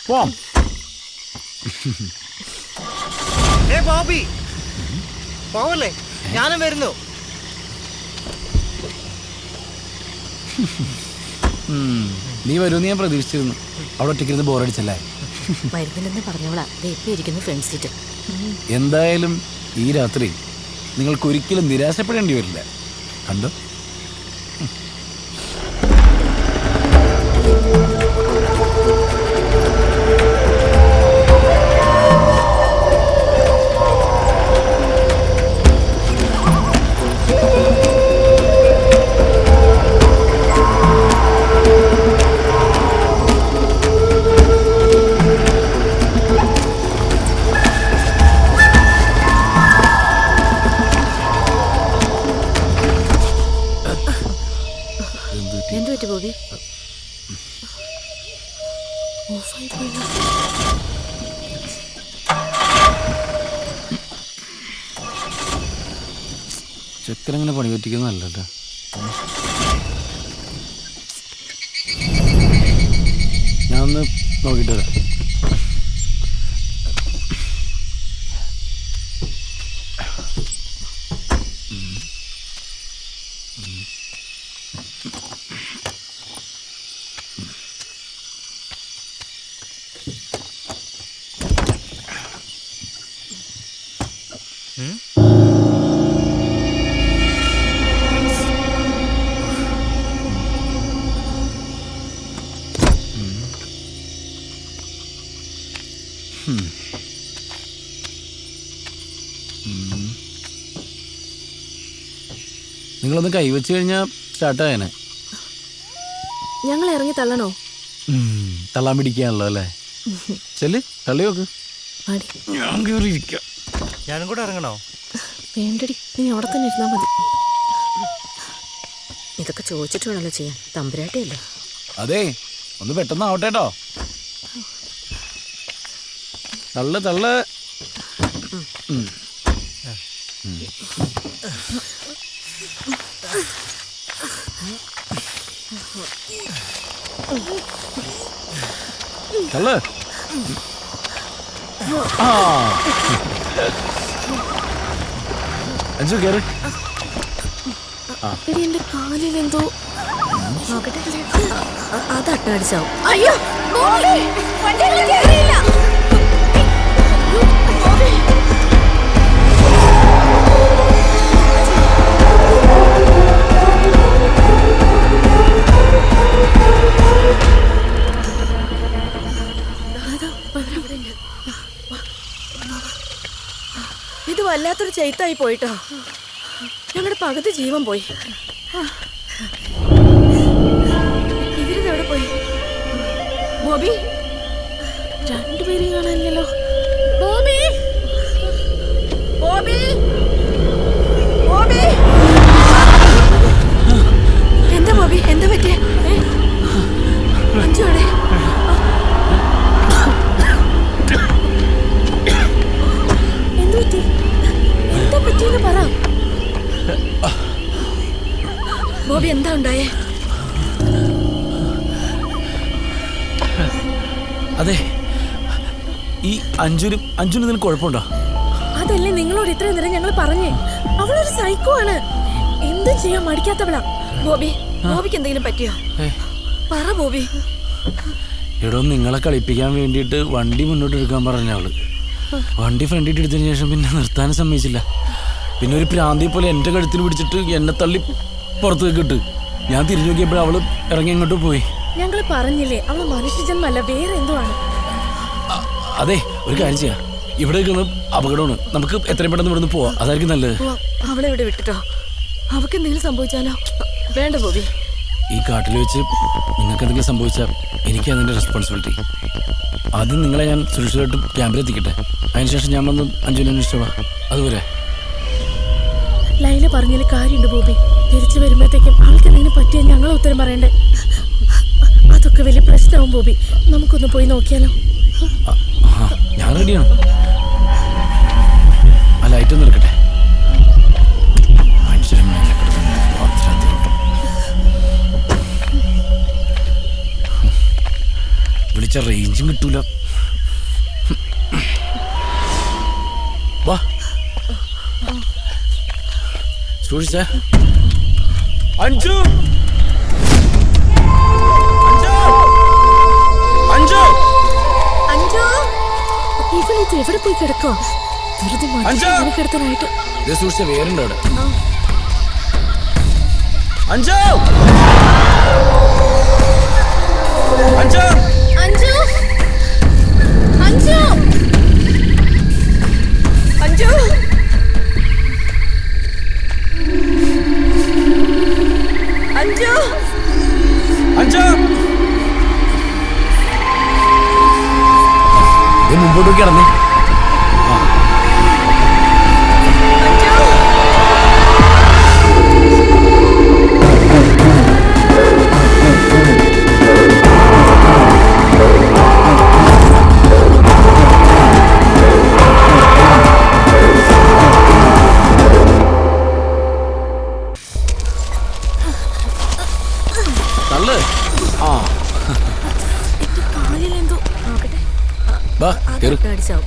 പോം. ബോബി പോവല്ലേ? ഞാനും വരുന്നു. നീ വരുമെന്ന് ഞാൻ പ്രതീക്ഷിച്ചിരുന്നു. അവിടെ ഒറ്റയ്ക്കിരുന്ന് ബോറടിച്ചല്ലേ? വരുന്നില്ലെന്ന് പറഞ്ഞവളാ ഇപ്പൊ ഇരിക്കുന്നു ഫ്രണ്ട് സീറ്റ്. എന്തായാലും ഈ രാത്രി നിങ്ങൾക്കൊരിക്കലും നിരാശപ്പെടേണ്ടി വരില്ല. കണ്ടോ? എന്തു പറ്റി ബോബി? ചെക്കനങ്ങനെ പണി പറ്റിക്കുന്നതല്ലല്ലോ. ഞാൻ ഒന്ന് നോക്കിയിട്ട് വരാം. നിങ്ങളൊന്ന് കൈവച്ച് കഴിഞ്ഞാൽ സ്റ്റാർട്ടായേനെ. ഞങ്ങൾ ഇറങ്ങി തള്ളണോ? തള്ളാൻ പിടിക്കാണല്ലോ അല്ലേ? ചെല്ല്, തള്ളി നോക്ക്. ഞാൻ കയറിയിരിക്കാം. ഞാനും കൂടെ ഇറങ്ങണോ? വേണ്ടടി, നീ അവിടെ തന്നെ ഇരുന്നാ മതി. ഇതൊക്കെ ചോദിച്ചിട്ട് വേണമല്ലോ ചെയ്യാൻ. തമ്പുരാട്ടിയല്ലേ. അതെ, ഒന്ന് പെട്ടെന്ന് ആവട്ടെ കേട്ടോ. തള്ളു തള്ളു. തള്ളു. അഞ്ചു കേറ്. എന്റെ കാലിൽ എന്തോ നോക്കട്ടെ. അത് അട്ടടിച്ചാവും. അയ്യോ ഇത് വല്ലാത്തൊരു ചെയ്ത്തായി പോയിട്ടോ. ഞങ്ങളുടെ പകുതി ജീവൻ പോയി. ഇവരിതെവിടെ പോയി? ബോബി, രണ്ടുപേരെയും കാണാനില്ലല്ലോ. ബോബി, ബോബി, ബോബി. എന്താ ബോബി, എന്താ പറ്റിയ? അഞ്ചോടെ എന്താ പറ്റിയെന്ന് പറ. ബോബി, എന്താ ഉണ്ടായേ? അതെ, ഈ അഞ്ജുന് നിനക്ക് കുഴപ്പമുണ്ടോ? അതല്ലേ നിങ്ങളോട് ഇത്രയും നേരം ഞങ്ങൾ പറഞ്ഞേ. അവളൊരു സൈക്കോ ആണ്. എന്തും ചെയ്യാൻ മടിക്കാത്തവളാ. ബോബി, ബോബിക്ക് എന്തെങ്കിലും പറ്റിയോ? പറ ബോബി. എടോ, നിങ്ങളെ കളിപ്പിക്കാൻ വേണ്ടിയിട്ട് വണ്ടി മുന്നോട്ട് എടുക്കാൻ പറഞ്ഞ അവള്. വണ്ടി ഫ്രണ്ടിട്ട് എടുത്തതിന് ശേഷം പിന്നെ നിർത്താനും സമ്മതിച്ചില്ല. പിന്നെ ഒരു പ്രാന്തി പോലെ എൻ്റെ കഴുത്തിന് പിടിച്ചിട്ട് എന്നെ തള്ളി പുറത്തേക്ക് ഇട്ട്. ഞാൻ തിരിഞ്ഞു നോക്കിയപ്പോൾ അവള് ഇറങ്ങി അങ്ങോട്ട് പോയി. ഞങ്ങൾ പറഞ്ഞില്ലേ അവള് മനുഷ്യജന്മല്ല, വേറെ എന്തോ ആണ്. അതെ, ഒരു കാര്യം ചെയ്യാം. ഇവിടെ നിൽക്കുന്ന അപകടമാണ്. നമുക്ക് എത്രയും പെട്ടെന്ന് ഇവിടുന്ന് പോവാം. അതായിരിക്കും നല്ലത്. അവളെ ഇവിടെ വിട്ടിട്ടോ. അവക്ക് എന്തെങ്കിലും സംഭവിച്ചാലോ? വേണ്ട ബോബി. ഈ കാട്ടിൽ വെച്ച് നിങ്ങൾക്ക് എന്തെങ്കിലും സംഭവിച്ചാൽ എനിക്ക് അതിൻ്റെ റെസ്പോൺസിബിലിറ്റി. ആദ്യം നിങ്ങളെ ഞാൻ സുരക്ഷിതമായിട്ട് ക്യാമ്പിലെത്തിക്കട്ടെ. അതിനുശേഷം ഞാൻ വന്ന് അഞ്ജുവിനെ അന്വേഷിച്ചോളാം. അതുപോലെ ലൈല പറഞ്ഞതിൽ കാര്യമുണ്ട് ബോബി. തിരിച്ചു വരുമ്പോഴത്തേക്കും ആൾക്ക് എന്തെങ്കിലും പറ്റിയാൽ ഞങ്ങൾ ഉത്തരം പറയണ്ടേ? അതൊക്കെ വലിയ പ്രശ്നമാവും ബോബി. നമുക്കൊന്ന് പോയി നോക്കിയാലോ? ഞാൻ റെഡിയാണ്. ആ ലൈറ്റ് ഒന്ന് എടുക്കട്ടെ. വിളിച്ച റേഞ്ചും കിട്ടൂല. വാ സൂക്ഷിച്ചേ. അഞ്ജു, അഞ്ജു, അഞ്ജു, ഇവളിത് എവിടെ പോയി കിടക്കോ? വെറുതെ കിടത്താനായിട്ട്. സൂക്ഷിച്ച വേറുണ്ട് അവിടെ. അഞ്ജു, അഞ്ജു, അഞ്ജു, അഞ്ജു, അഞ്ജു, അഞ്ജു, അഞ്ജു. മുമ്പോട്ട് കിടന്നേ. അടിച്ചാവും.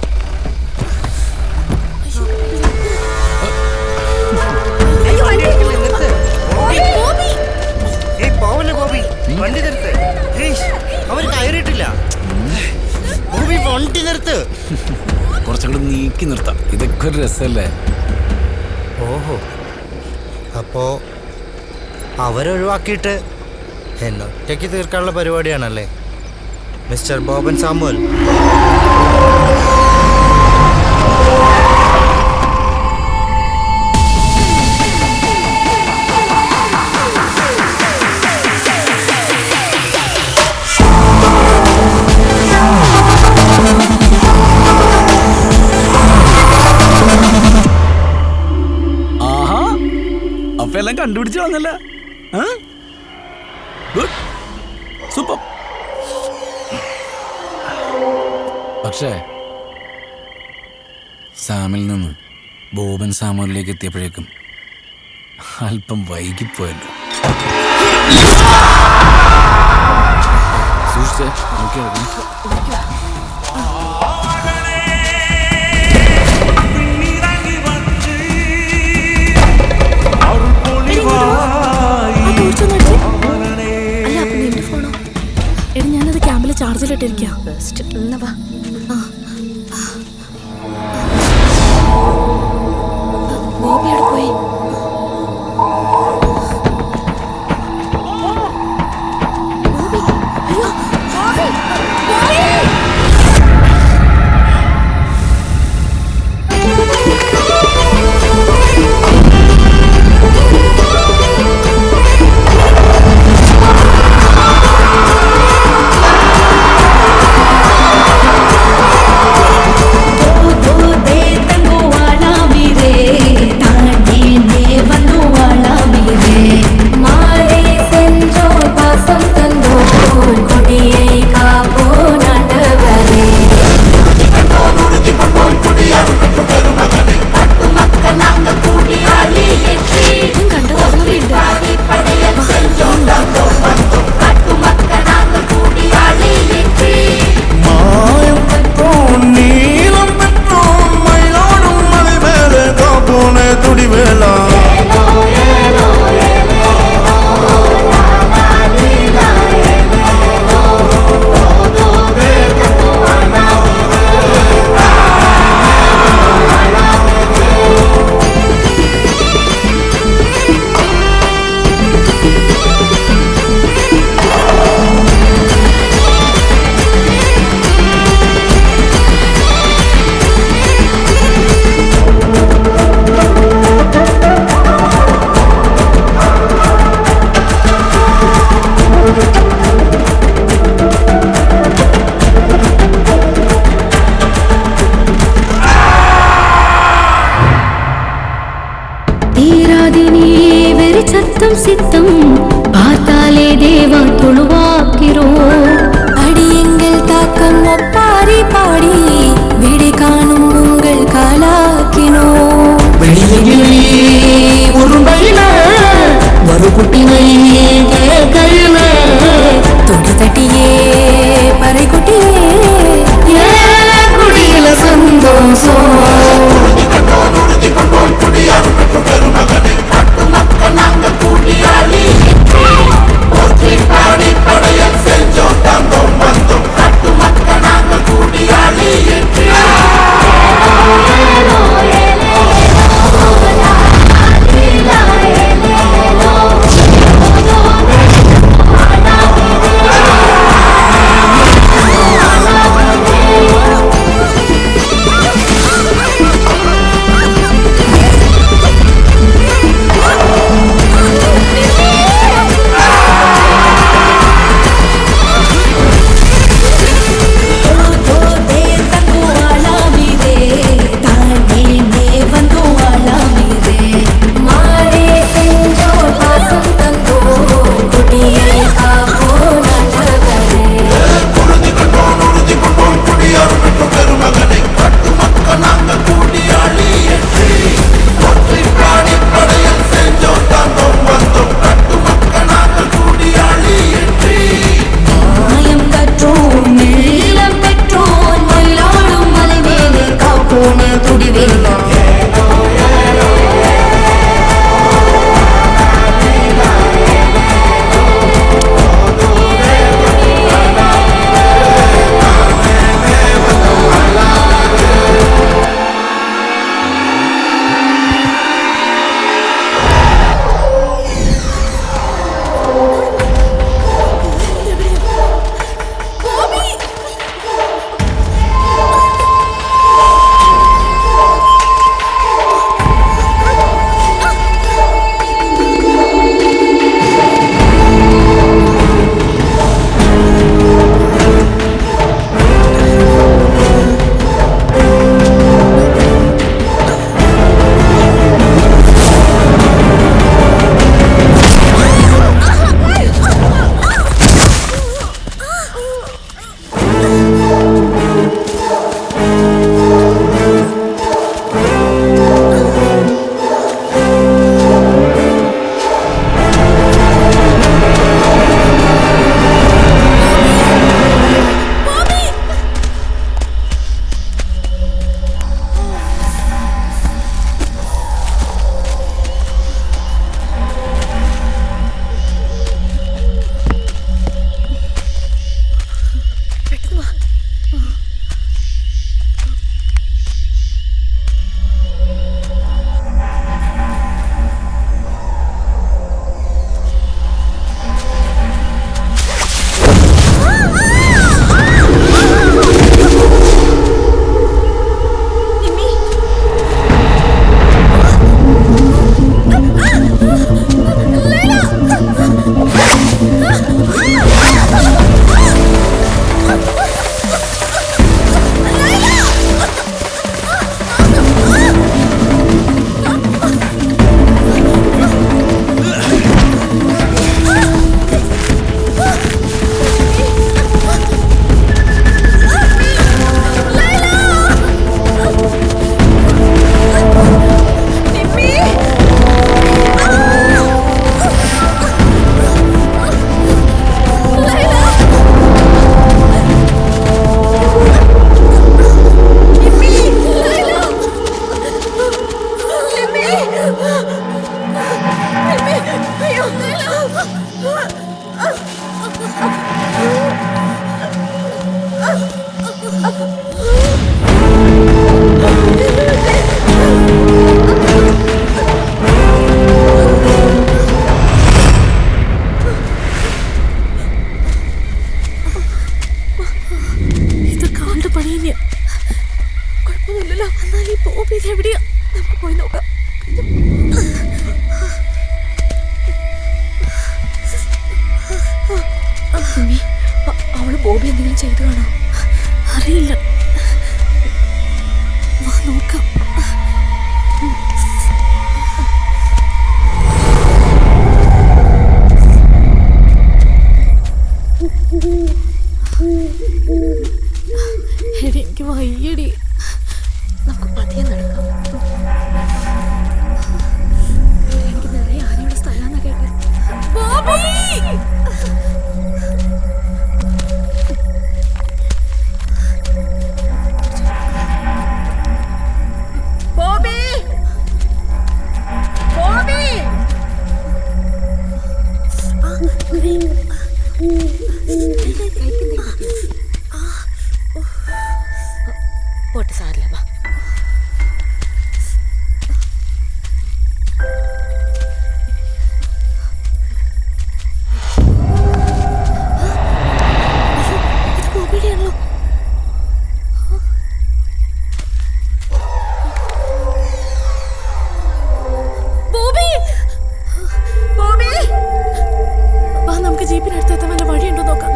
വണ്ടി നിർത്ത്. അവർ കയറിയിട്ടില്ല. വണ്ടി നിർത്ത്. കുറച്ചുകൂടെ നീക്കി നിർത്താം. ഇതൊക്കെ ഒരു രസമല്ലേ? ഓഹോ, അപ്പോ അവരൊഴിവാക്കിയിട്ട് എന്നെ ഒറ്റയ്ക്ക് തീർക്കാനുള്ള പരിപാടിയാണല്ലേ മിസ്റ്റർ ബോബൻ സാമുവൽ? ആഹാ, അപ്പൊ എല്ലാം കണ്ടുപിടിച്ചു വന്നല്ല. Good, super. പക്ഷേ സാമിൽ നിന്ന് ബോബൻ സാമുവിലേക്ക് എത്തിയപ്പോഴേക്കും അല്പം വൈകിപ്പോയല്ലോ. സൂക്ഷിച്ചേ, നോക്കിയെടുക്കണം. ഞാനത് ക്യാമ്പിൽ ചാർജിലിട്ടിരിക്കാം. ബോബിയോട് പോയി. சித்தம் பார்த்தாலே தேவா தொழுவாக்கிறோம். அடியங்கள் தாக்கம் ஒப்பாரி பாடி விடை காணும் உங்கள் காலாக்கினோம். ஒரு குட்டினை கையில தொடி தட்டியே பறை குட்டியே குடியில சந்தோஷம். ഇതൊക്കെ ആളുടെ പണി തന്നെയാ. കുഴപ്പമൊന്നുമില്ലല്ലോ. എന്നാൽ ഈ ബോബി ഇത് എവിടെയാ? നമുക്ക് പോയി നോക്കാം. അവള് ബോബി എന്തെങ്കിലും ചെയ്തു കാണോ? അറിയില്ല. വാ നോക്കാം. എടി എനിക്ക് വയ്യടി. നമുക്ക് പതിയെ നടക്കാം. എനിക്ക് നിറയെ ആനയുടെ സ്ഥലമാണെന്ന് കേട്ടെ. ബോബി ബോബി ബോബി പോട്ടെ, സാരില്ല. വാ. ഇത് ബോബിയുടെയാണല്ലോ. ബോബി ബോബി വാ, നമുക്ക് ജീപ്പിനടുത്ത് എത്താൻ വല്ല വഴിയുണ്ടോ നോക്കാം.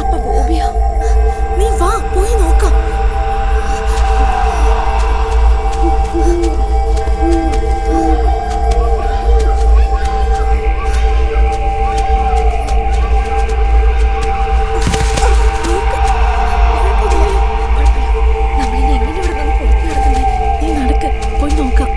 അപ്പൊ ബോബിയോ? നീ വാ, പോയി നോക്കാം. നമ്മളിനി എങ്ങനെ ഇവിടെ നിന്ന് പുറത്ത് നടക്കുന്നേ? നീ നടക്ക്, പോയി നോക്കാം.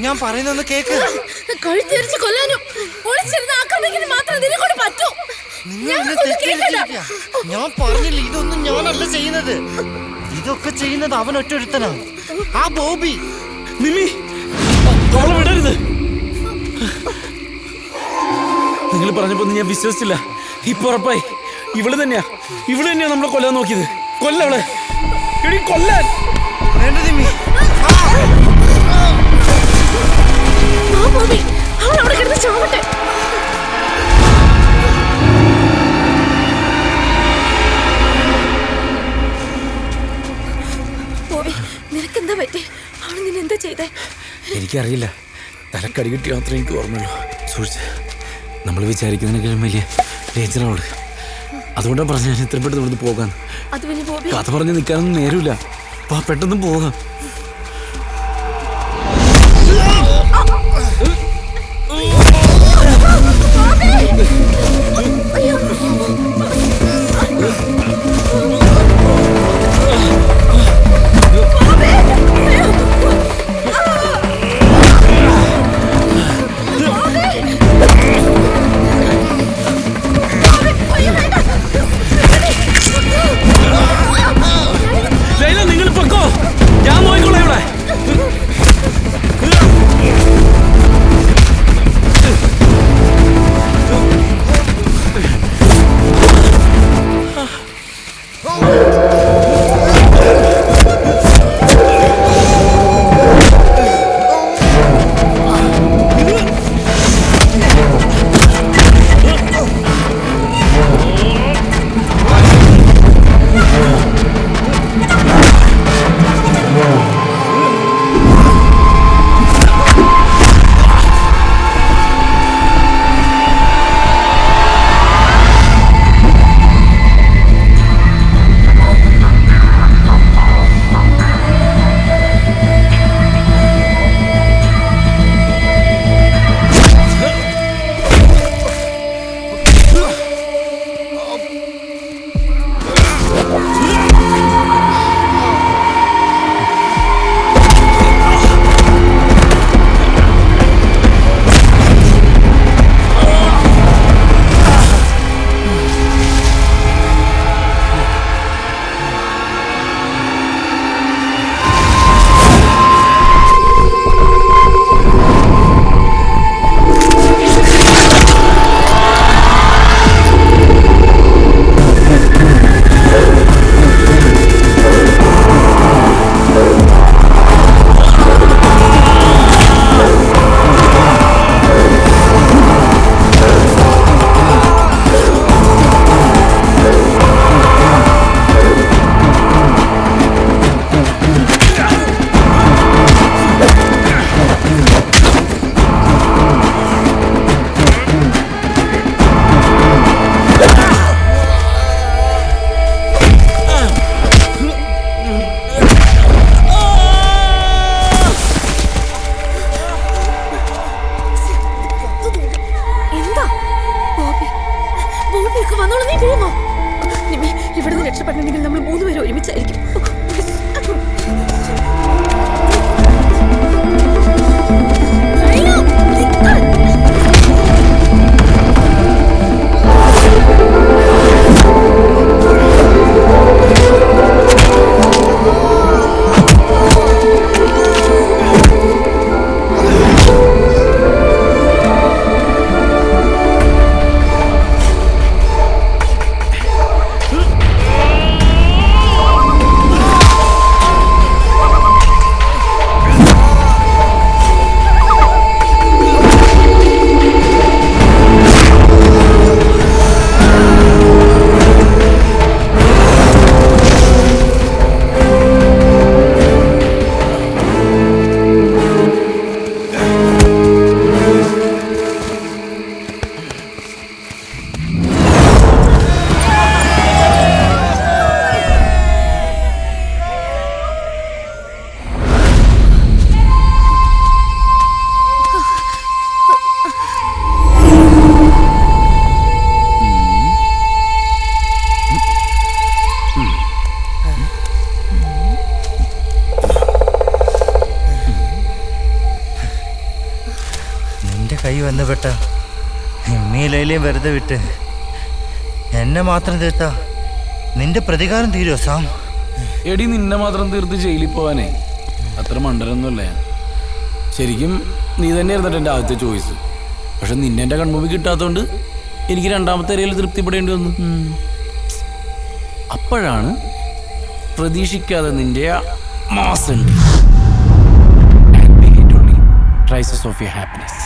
ഞാൻ പറയുന്നൊന്ന് കേക്ക്. കഴുത്തിരിച്ച് കൊല്ലാനും ഒളിച്ചിരുന്ന് ആക്രമിക്കാനും മാത്രം നിന്നെ കൊണ്ട് പറ്റൂ. ഞാൻ പറഞ്ഞില്ല, ഇതൊന്നും ഞാനല്ല ചെയ്യുന്നത്. ഇതൊക്കെ ചെയ്യുന്നത് അവൻ ഒറ്റൊരുത്തനാ, ആ ബോബി. നിമ്മി, അവളെ വിടരുത്. നിങ്ങൾ പറഞ്ഞപ്പോ ഞാൻ വിശ്വസിച്ചില്ല. ഇപ്പൊ ഉറപ്പായി ഇവള് തന്നെയാ നമ്മളെ കൊല്ലാൻ നോക്കിയത്. കൊല്ലവളെ, എടി കൊല്ലാൻ. വേണ്ട നിമ്മി. അവളവിടെ കിടന്ന് ചാവട്ടെ. നിനക്കെന്താ പറ്റി? അവൾ നിന്നെന്താ ചെയ്തേ? എനിക്കറിയില്ല. തലക്കടി കിട്ടി മാത്രമേ എനിക്ക് ഓർമ്മയുള്ളൂ. സൂക്ഷിച്ച്, നമ്മൾ വിചാരിക്കുന്നതിനേക്കാളും വലിയ ഡേഞ്ചറാണ്. അതുകൊണ്ടാണ് പറഞ്ഞ ഞാൻ ഇത്ര പെട്ടെന്ന് ഇവിടുന്ന് പോകാൻ. അത് പിന്നെ ബോബി, കഥ പറഞ്ഞ് നിൽക്കാനൊന്നും നേരമില്ല. പെട്ടെന്ന് പോകാം. നിങ്ങൾ പൊക്കോ, ഞാൻ നോക്കിക്കോളാം ഇവിടെ. ഇവിടുന്ന് രക്ഷപ്പെടണമെങ്കിൽ നമ്മൾ 3 പേരും ഒരുമിച്ചായിരിക്കും. കൈ വന്നുപെട്ട ഹിമ്മയിലേയും വെറുതെ വിട്ട് എന്നെ മാത്രം തീർത്താ നിന്റെ പ്രതികാരം തീരുമോ സാം? എടി നിന്നെ മാത്രം തീർത്ത് ജയിലിൽ പോവാനേ അത്ര മണ്ടനൊന്നുമല്ല ഞാൻ. ശരിക്കും നീ തന്നെ ആയിരുന്നിട്ട് എൻ്റെ ആദ്യത്തെ ചോയ്സ്. പക്ഷെ നിന്നെ എൻ്റെ കൺമുമ്പിൽ കിട്ടാത്തതുകൊണ്ട് എനിക്ക് രണ്ടാമത്തെ ഏരിയയിൽ തൃപ്തിപ്പെടേണ്ടി വന്നു. അപ്പോഴാണ് പ്രതീക്ഷിക്കാതെ നിന്റെ മാസ് ഉണ്ട്. Crisis of your happiness.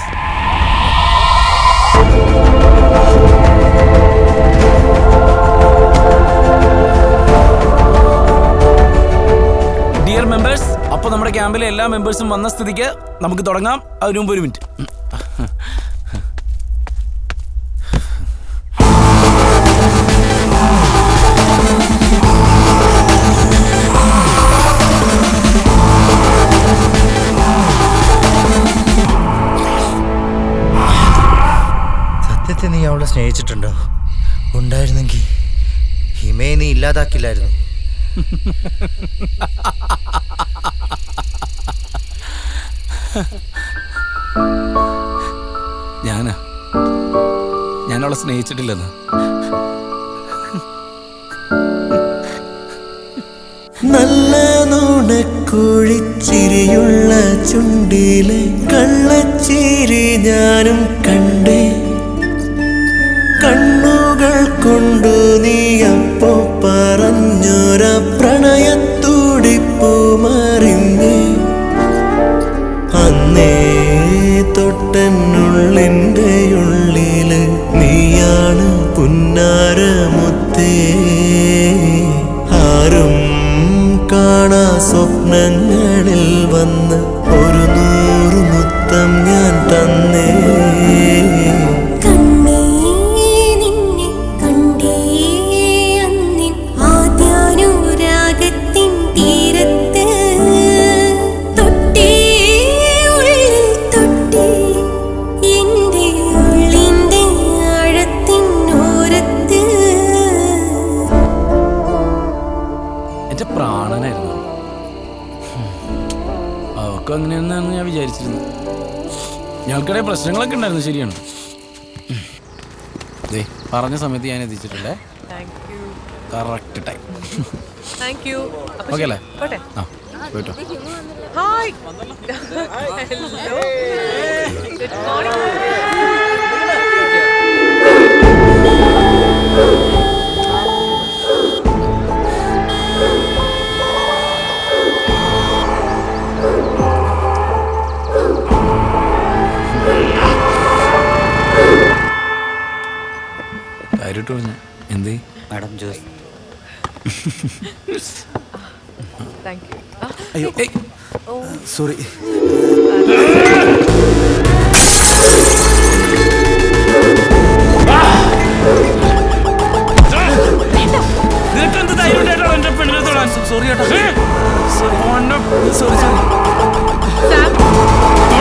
Dear members, അപ്പോൾ നമ്മുടെ ക്യാമ്പിലെ എല്ലാ മെമ്പേഴ്സും വന്ന സ്ഥിതിക്ക് നമുക്ക് തുടങ്ങാം. അതിനു മുമ്പ് ഒരു മിനിറ്റ്. ആഗ്രഹിച്ചിട്ടുണ്ടോ? ഉണ്ടായിരുന്നെങ്കിൽ ഹിമയെ നീ ഇല്ലാതാക്കില്ലായിരുന്നു. ഞാനവളെ സ്നേഹിച്ചിട്ടില്ലെന്ന്. നല്ല നുണക്കുഴിച്ചിരിയുള്ള ചുണ്ടിലെ കള്ളച്ചിരി ഞാനും കണ്ടേ. കണ്ണുകൾ കൊണ്ടു നീ അപ്പോ പറഞ്ഞൊര പ്രണയത്തുടിപ്പു മറിഞ്ഞേ. അന്നേ തൊട്ടെന്നുള്ളിൻ്റെ ഉള്ളില് നീയാണ് പുന്നാരമുത്തേ. ആരും കാണാ സ്വപ്നങ്ങളിൽ വന്ന് 100 മുത്തം ഞാൻ തന്നേ. അങ്ങനെയെന്നാണ് ഞാൻ വിചാരിച്ചിരുന്നത്. ഞങ്ങൾക്കിടെ പ്രശ്നങ്ങളൊക്കെ ഉണ്ടായിരുന്നു. ശരിയാണ്. പറഞ്ഞ സമയത്ത് ഞാൻ എത്തിച്ചിട്ടില്ലേ? Correct time. ഓക്കെ അല്ലേ? ആ പോയിട്ടോ. ഹായ്. ഹലോ. Good morning. എന്തേ മാഡം ജോസ്? അയ്യോ സോറി. സോറി ചേട്ടാ.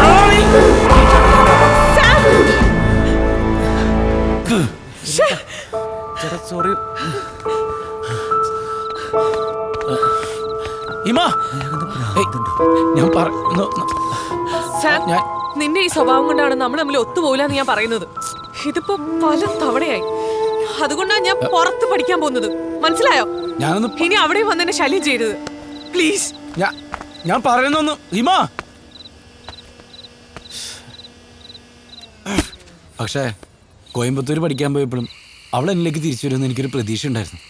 സോറി. സോറി. നിന്റെ ഈ സ്വഭാവം കൊണ്ടാണ് നമ്മൾ തമ്മിൽ ഒത്തുപോകില്ലെന്ന് ഞാൻ പറയുന്നത്. ഇതിപ്പോ പല തവണയായി. അതുകൊണ്ടാണ് ഞാൻ പുറത്ത് പഠിക്കാൻ പോകുന്നത്. മനസ്സിലായോ? ഇനി അവിടെ വന്നെന്നെ ശല്യം ചെയ്യരുത് പ്ലീസ്. ഞാൻ പറയുന്നൊന്നും ഹിമ. പക്ഷേ കോയമ്പത്തൂർ പഠിക്കാൻ പോയപ്പോഴും അവൾ എന്നിലേക്ക് തിരിച്ചു വരുമെന്ന് എനിക്കൊരു പ്രതീക്ഷ ഉണ്ടായിരുന്നു.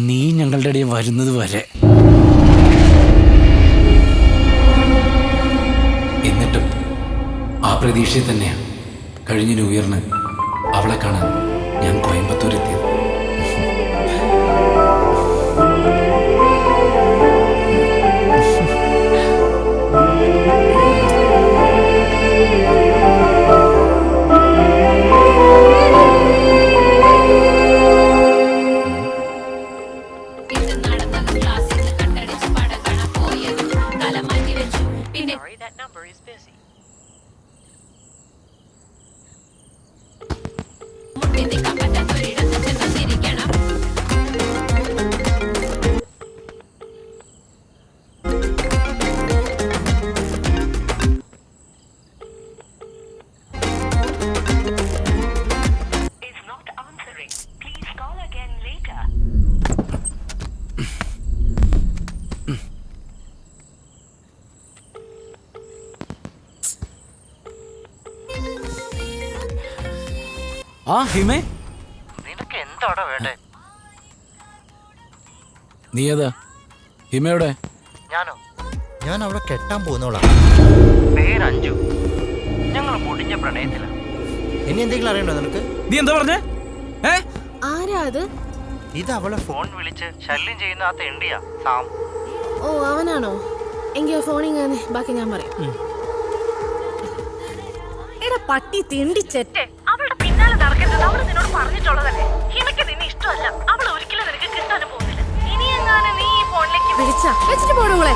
നീ ഞങ്ങളുടെ ഇടയിൽ വരുന്നത് വരെ. എന്നിട്ടും ആ പ്രതീക്ഷയിൽ തന്നെയാണ് കഴിഞ്ഞ ന്യൂ ഇയറിന് അവളെ കാണാൻ ഞാൻ കോയമ്പത്തൂർ എത്തിയത്. ആ ഹിമേ, നിനക്ക് എന്താടാ വേണ്ടേ? നീ ഏതാ? ഹിമയുടെ? ഞാൻ അവിടെ കെട്ടാൻ പോകുന്നോളാ. പേര് അഞ്ജു. ഞങ്ങൾ മുടിഞ്ഞ പ്രണയത്തില. ഇനി എന്തെങ്കിലും അറിയണ്ടോ നിനക്ക്? നീ എന്താ പറഞ്ഞേ? ആരാ അത്? ഇത് അവളെ ഫോൺ വിളിച്ച് ശല്യം ചെയ്യുന്ന ആ തെണ്ടിയാ സാം. ഓ അവനാണോ? എങ്കിൽ ഫോണിങ് ബാക്കി ഞാൻ പറയാം. എടാ പട്ടി തെണ്ടിച്ചെറ്റെ, അവളുടെ പിന്നാലെ നടക്കരുത്. അവള് നിന്നോട് പറഞ്ഞിട്ടുള്ളതല്ലേ. ഹിമയ്ക്ക് നിന്നെ ഇഷ്ടമല്ല. അവൾ ഒരിക്കലും നിനക്ക് കിട്ടാനും പോകുന്നില്ല. ഇനി എങ്ങാനും നീ ഈ ഫോണിലേക്ക് വെച്ചിട്ട് പോടുകളെ.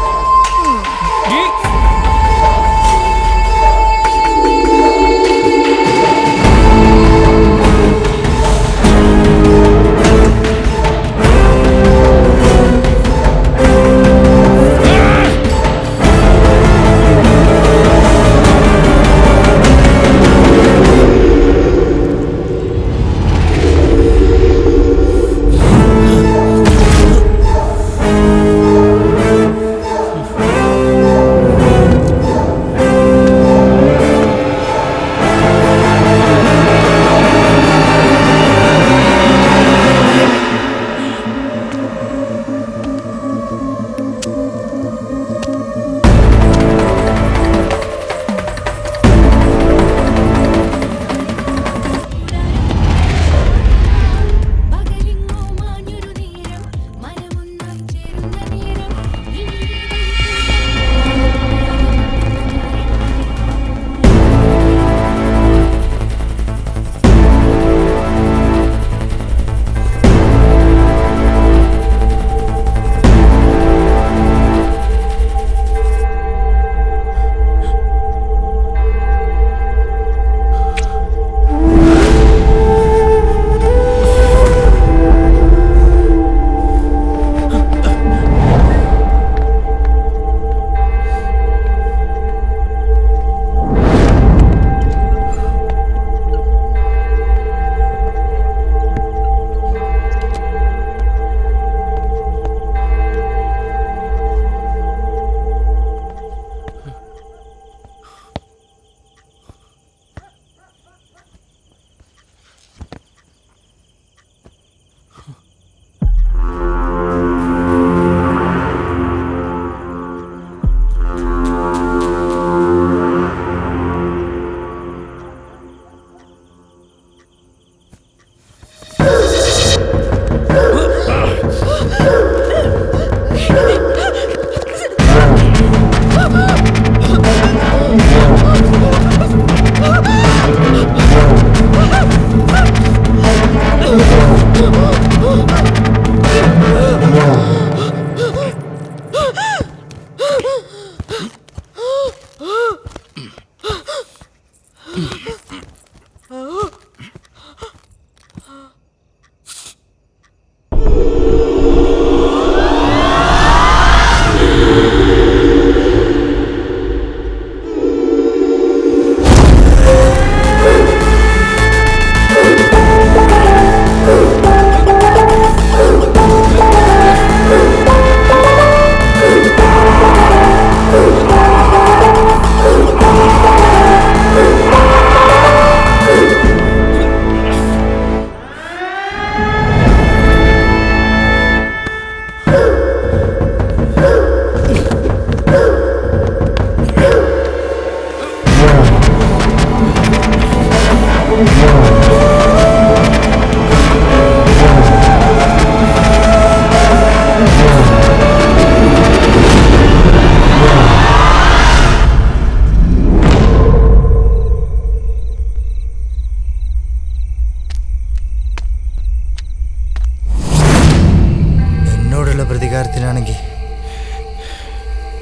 പ്രതികാരത്തിനാണെങ്കിൽ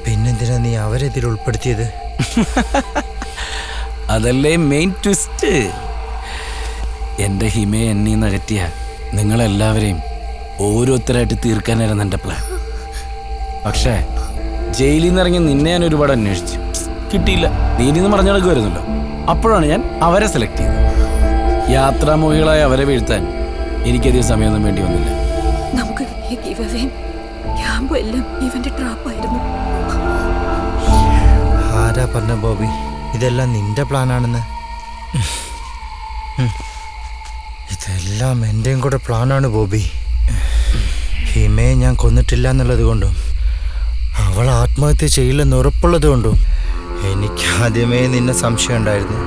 പിന്നെന്തിനാ നീ അവരെ ഇതിൽ ഉൾപ്പെടുത്തിയത്? അതല്ലേ മെയിൻ ട്വിസ്റ്റ്. എൻ്റെ ഹിമയെ എന്നീന്ന് അകറ്റിയ നിങ്ങളെല്ലാവരെയും ഓരോരുത്തരായിട്ട് തീർക്കാനായിരുന്നു എൻ്റെ പ്ലാൻ. പക്ഷേ ജയിലിൽ നിന്ന് ഇറങ്ങി നിന്നെ ഞാൻ ഒരുപാട് അന്വേഷിച്ചു, കിട്ടിയില്ല. നീ നിന്ന് മറിഞ്ഞു നടക്കുമായിരുന്നല്ലോ. അപ്പോഴാണ് ഞാൻ അവരെ സെലക്ട് ചെയ്തത്. യാത്രാമോഹികളായ അവരെ വീഴ്ത്താൻ എനിക്കധികം സമയമൊന്നും വേണ്ടി വന്നില്ല. നമുക്ക് ക്യാമ്പും എല്ലാം ഇവന്റെ ട്രാപ്പായിരുന്നു. ആരാ പറഞ്ഞ ബോബി ഇതെല്ലാം നിന്റെ പ്ലാനാണെന്ന്? ഇതെല്ലാം എൻ്റെയും കൂടെ പ്ലാനാണ് ബോബി. ഹിമയെ ഞാൻ കൊന്നിട്ടില്ല എന്നുള്ളത് കൊണ്ടും അവൾ ആത്മഹത്യ ചെയ്യില്ലെന്ന് ഉറപ്പുള്ളത് കൊണ്ടും എനിക്ക് ആദ്യമേ നിന്നെ സംശയം ഉണ്ടായിരുന്നു.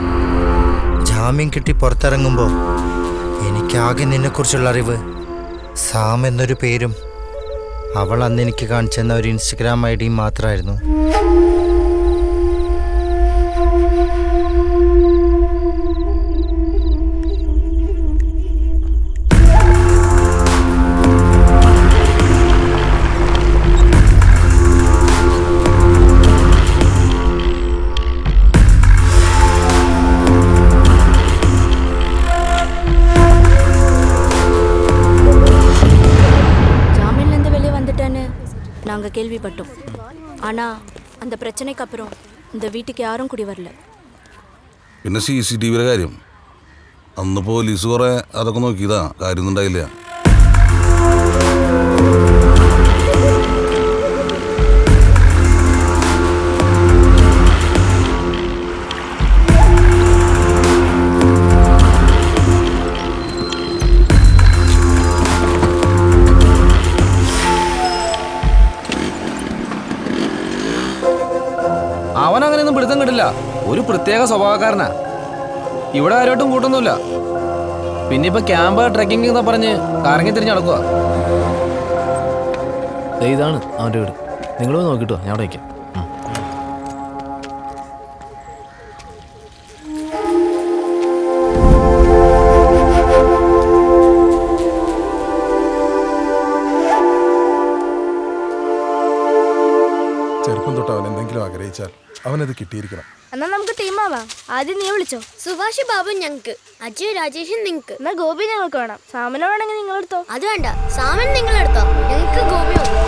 ജാമ്യം കിട്ടി പുറത്തിറങ്ങുമ്പോൾ എനിക്കാകെ നിന്നെക്കുറിച്ചുള്ള അറിവ് സാം എന്നൊരു പേരും അവൾ അന്ന് എനിക്ക് കാണിച്ചെന്ന ഒരു ഇൻസ്റ്റഗ്രാം ID മാത്രമായിരുന്നു. நாங்க கேள்விப்பட்டோம். ஆனா அந்த பிரச்சனைக்கு அப்புறம் இந்த வீட்டுக்கு யாரும் குடி வரல. പിന്നെ CCTV കാര്യം അന്ന് പോലീസ് കുറെ അതൊക്കെ നോക്കിയതാ, കാര്യമൊന്നും ഉണ്ടായില്ല. അവനങ്ങനെയൊന്നും പിടുത്തം കിട്ടില്ല. ഒരു പ്രത്യേക സ്വഭാവക്കാരനാ. ഇവിടെ ആരോട്ടും കൂട്ടൊന്നുമില്ല. പിന്നെ ഇപ്പൊ ക്യാമ്പ് ട്രെക്കിംഗ് എന്ന് പറഞ്ഞ് കറങ്ങി തിരിഞ്ഞ് നടക്കുക. ഇതാണ് അവൻ്റെ വീട്. നിങ്ങൾ നോക്കിട്ടോ, ഞാൻ അവിടെ വയ്ക്കാം. ചെറുപ്പം തൊട്ട് അവൻ എന്തെങ്കിലും ആഗ്രഹിച്ചാൽ അവനത് കിട്ടിയിരിക്കണം. എന്നാ നമുക്ക് ടീമാവാം. ആദ്യം നീ വിളിച്ചോ. സുഭാഷ് ബാബു ഞങ്ങക്ക്, അജയ് രാജേഷൻ നിങ്ങക്ക്. എന്നാ ഗോപി ഞങ്ങൾക്ക് വേണം. സാമനോടാണെങ്കിൽ നിങ്ങൾ എടുത്തോ. അത് വേണ്ട, സാമൻ നിങ്ങൾ എടുത്തോ. ഞങ്ങൾക്ക് ഗോപി മതി.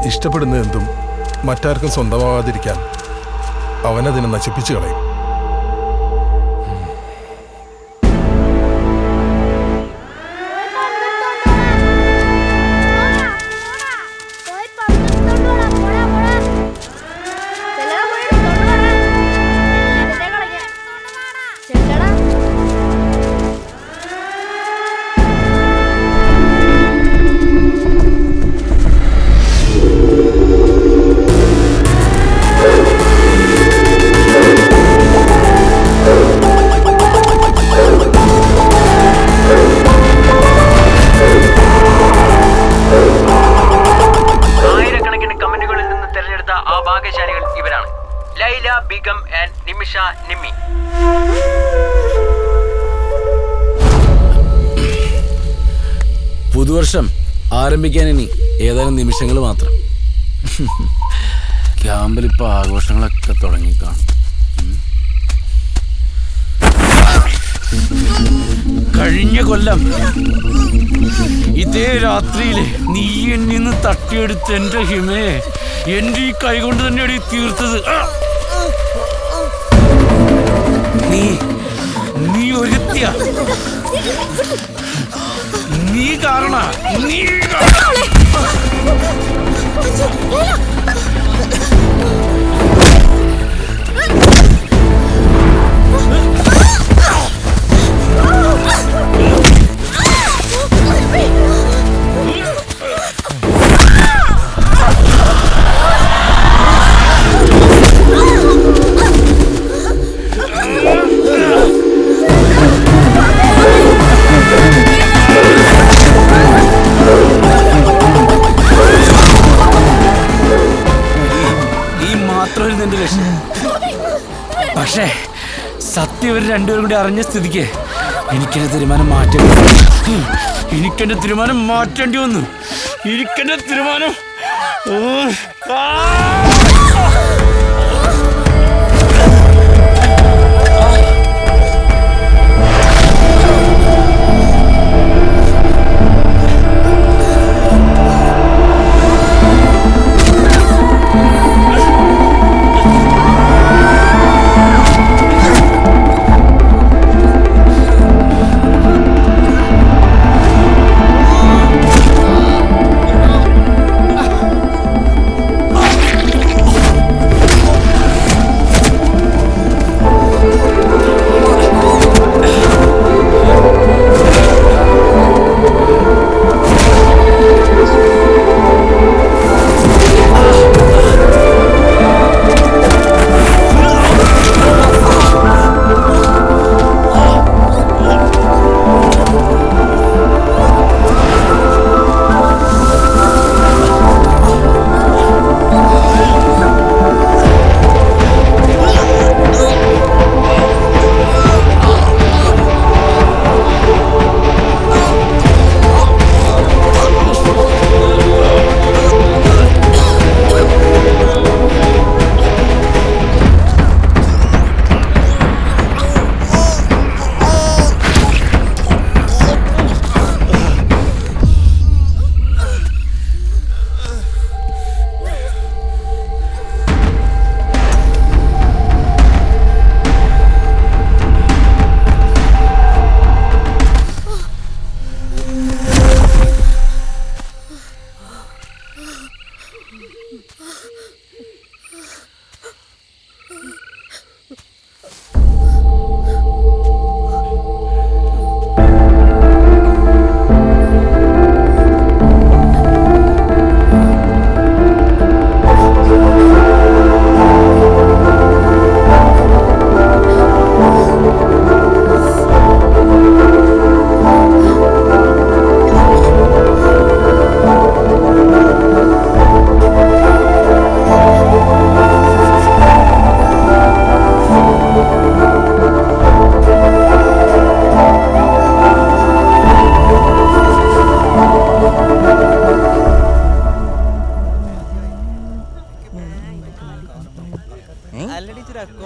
ഇഷ്ടപ്പെടുന്ന എന്തും മറ്റാർക്കും സ്വന്തമാവാതിരിക്കാൻ അവനതിനെ നശിപ്പിച്ചു കളയും. പുതുവർഷം ആരംഭിക്കാൻ ഇനി ഏതാനും നിമിഷങ്ങൾ മാത്രം. ക്യാമ്പിൽ ഇപ്പോൾ ആഘോഷങ്ങളൊക്കെ തുടങ്ങിക്കാണും. കഴിഞ്ഞ കൊല്ലം ഇതേ രാത്രിയില് നീ എന്നിന്ന് തട്ടിയെടുത്ത് എന്റെ ഹിമയെ എന്റെ ഈ കൈ കൊണ്ട് തന്നെയാണ് തീർത്തത്. നീ ഒരുത്തിയ നീ കാരണ പക്ഷേ സത്യം ഇവർ രണ്ടുപേരും കൂടി അറിഞ്ഞ സ്ഥിതിക്ക് എനിക്കെന്റെ തീരുമാനം മാറ്റേണ്ടി വന്നു. എനിക്കെന്റെ തീരുമാനം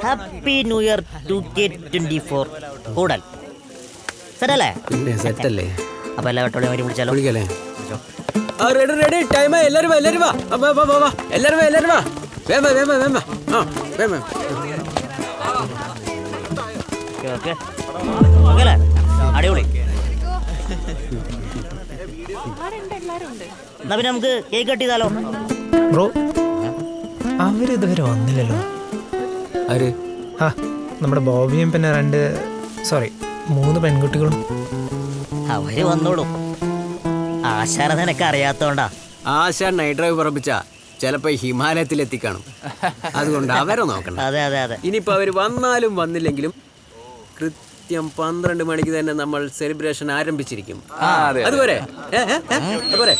ഹാപ്പി ന്യൂ ഇയർ 2024 കൂടൽ സെറ്റല്ലേ? സെറ്റല്ലേ? അപ്പൊ എല്ലാ വട്ടോളെയും വരി വിളിച്ചാലോ? വിളിക്കല്ലേ? Ready time. എല്ലാരും വാ. എല്ലാരും വാ. വേഗം. അടിപൊളി. എന്നാ പിന്നെ നമുക്ക് കേക്ക് കട്ട് ചെയ്താലോ? ബ്രോ അവരിതുവരെ വന്നില്ലല്ലോ. ആര്? ആ നമ്മുടെ ബോബിയും പിന്നെ 3 പെൺകുട്ടികളും. അവര് വന്നോളൂ. ആശാന നിനക്ക് അറിയാത്തോണ്ടാ. ആശാൻ നൈറ്റ് ഡ്രൈവ് പറപ്പിച്ച ചിലപ്പോ ഹിമാലയത്തിൽ എത്തിക്കാണും. അതുകൊണ്ട് അവരെ നോക്കണം. അതെ. ഇനിയിപ്പോ അവര് വന്നാലും വന്നില്ലെങ്കിലും കൃത്യം 12 മണിക്ക് തന്നെ നമ്മൾ സെലിബ്രേഷൻ ആരംഭിച്ചിരിക്കും. അതുപോലെ അതുപോലെ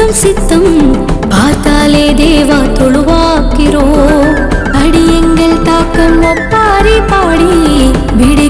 சித்தம் சித்தம் பார்த்தாலே தேவா தொழுவாக்கிறோம் அடியெங்கள் தாக்கம் ஒப்பாரி பாடி விடை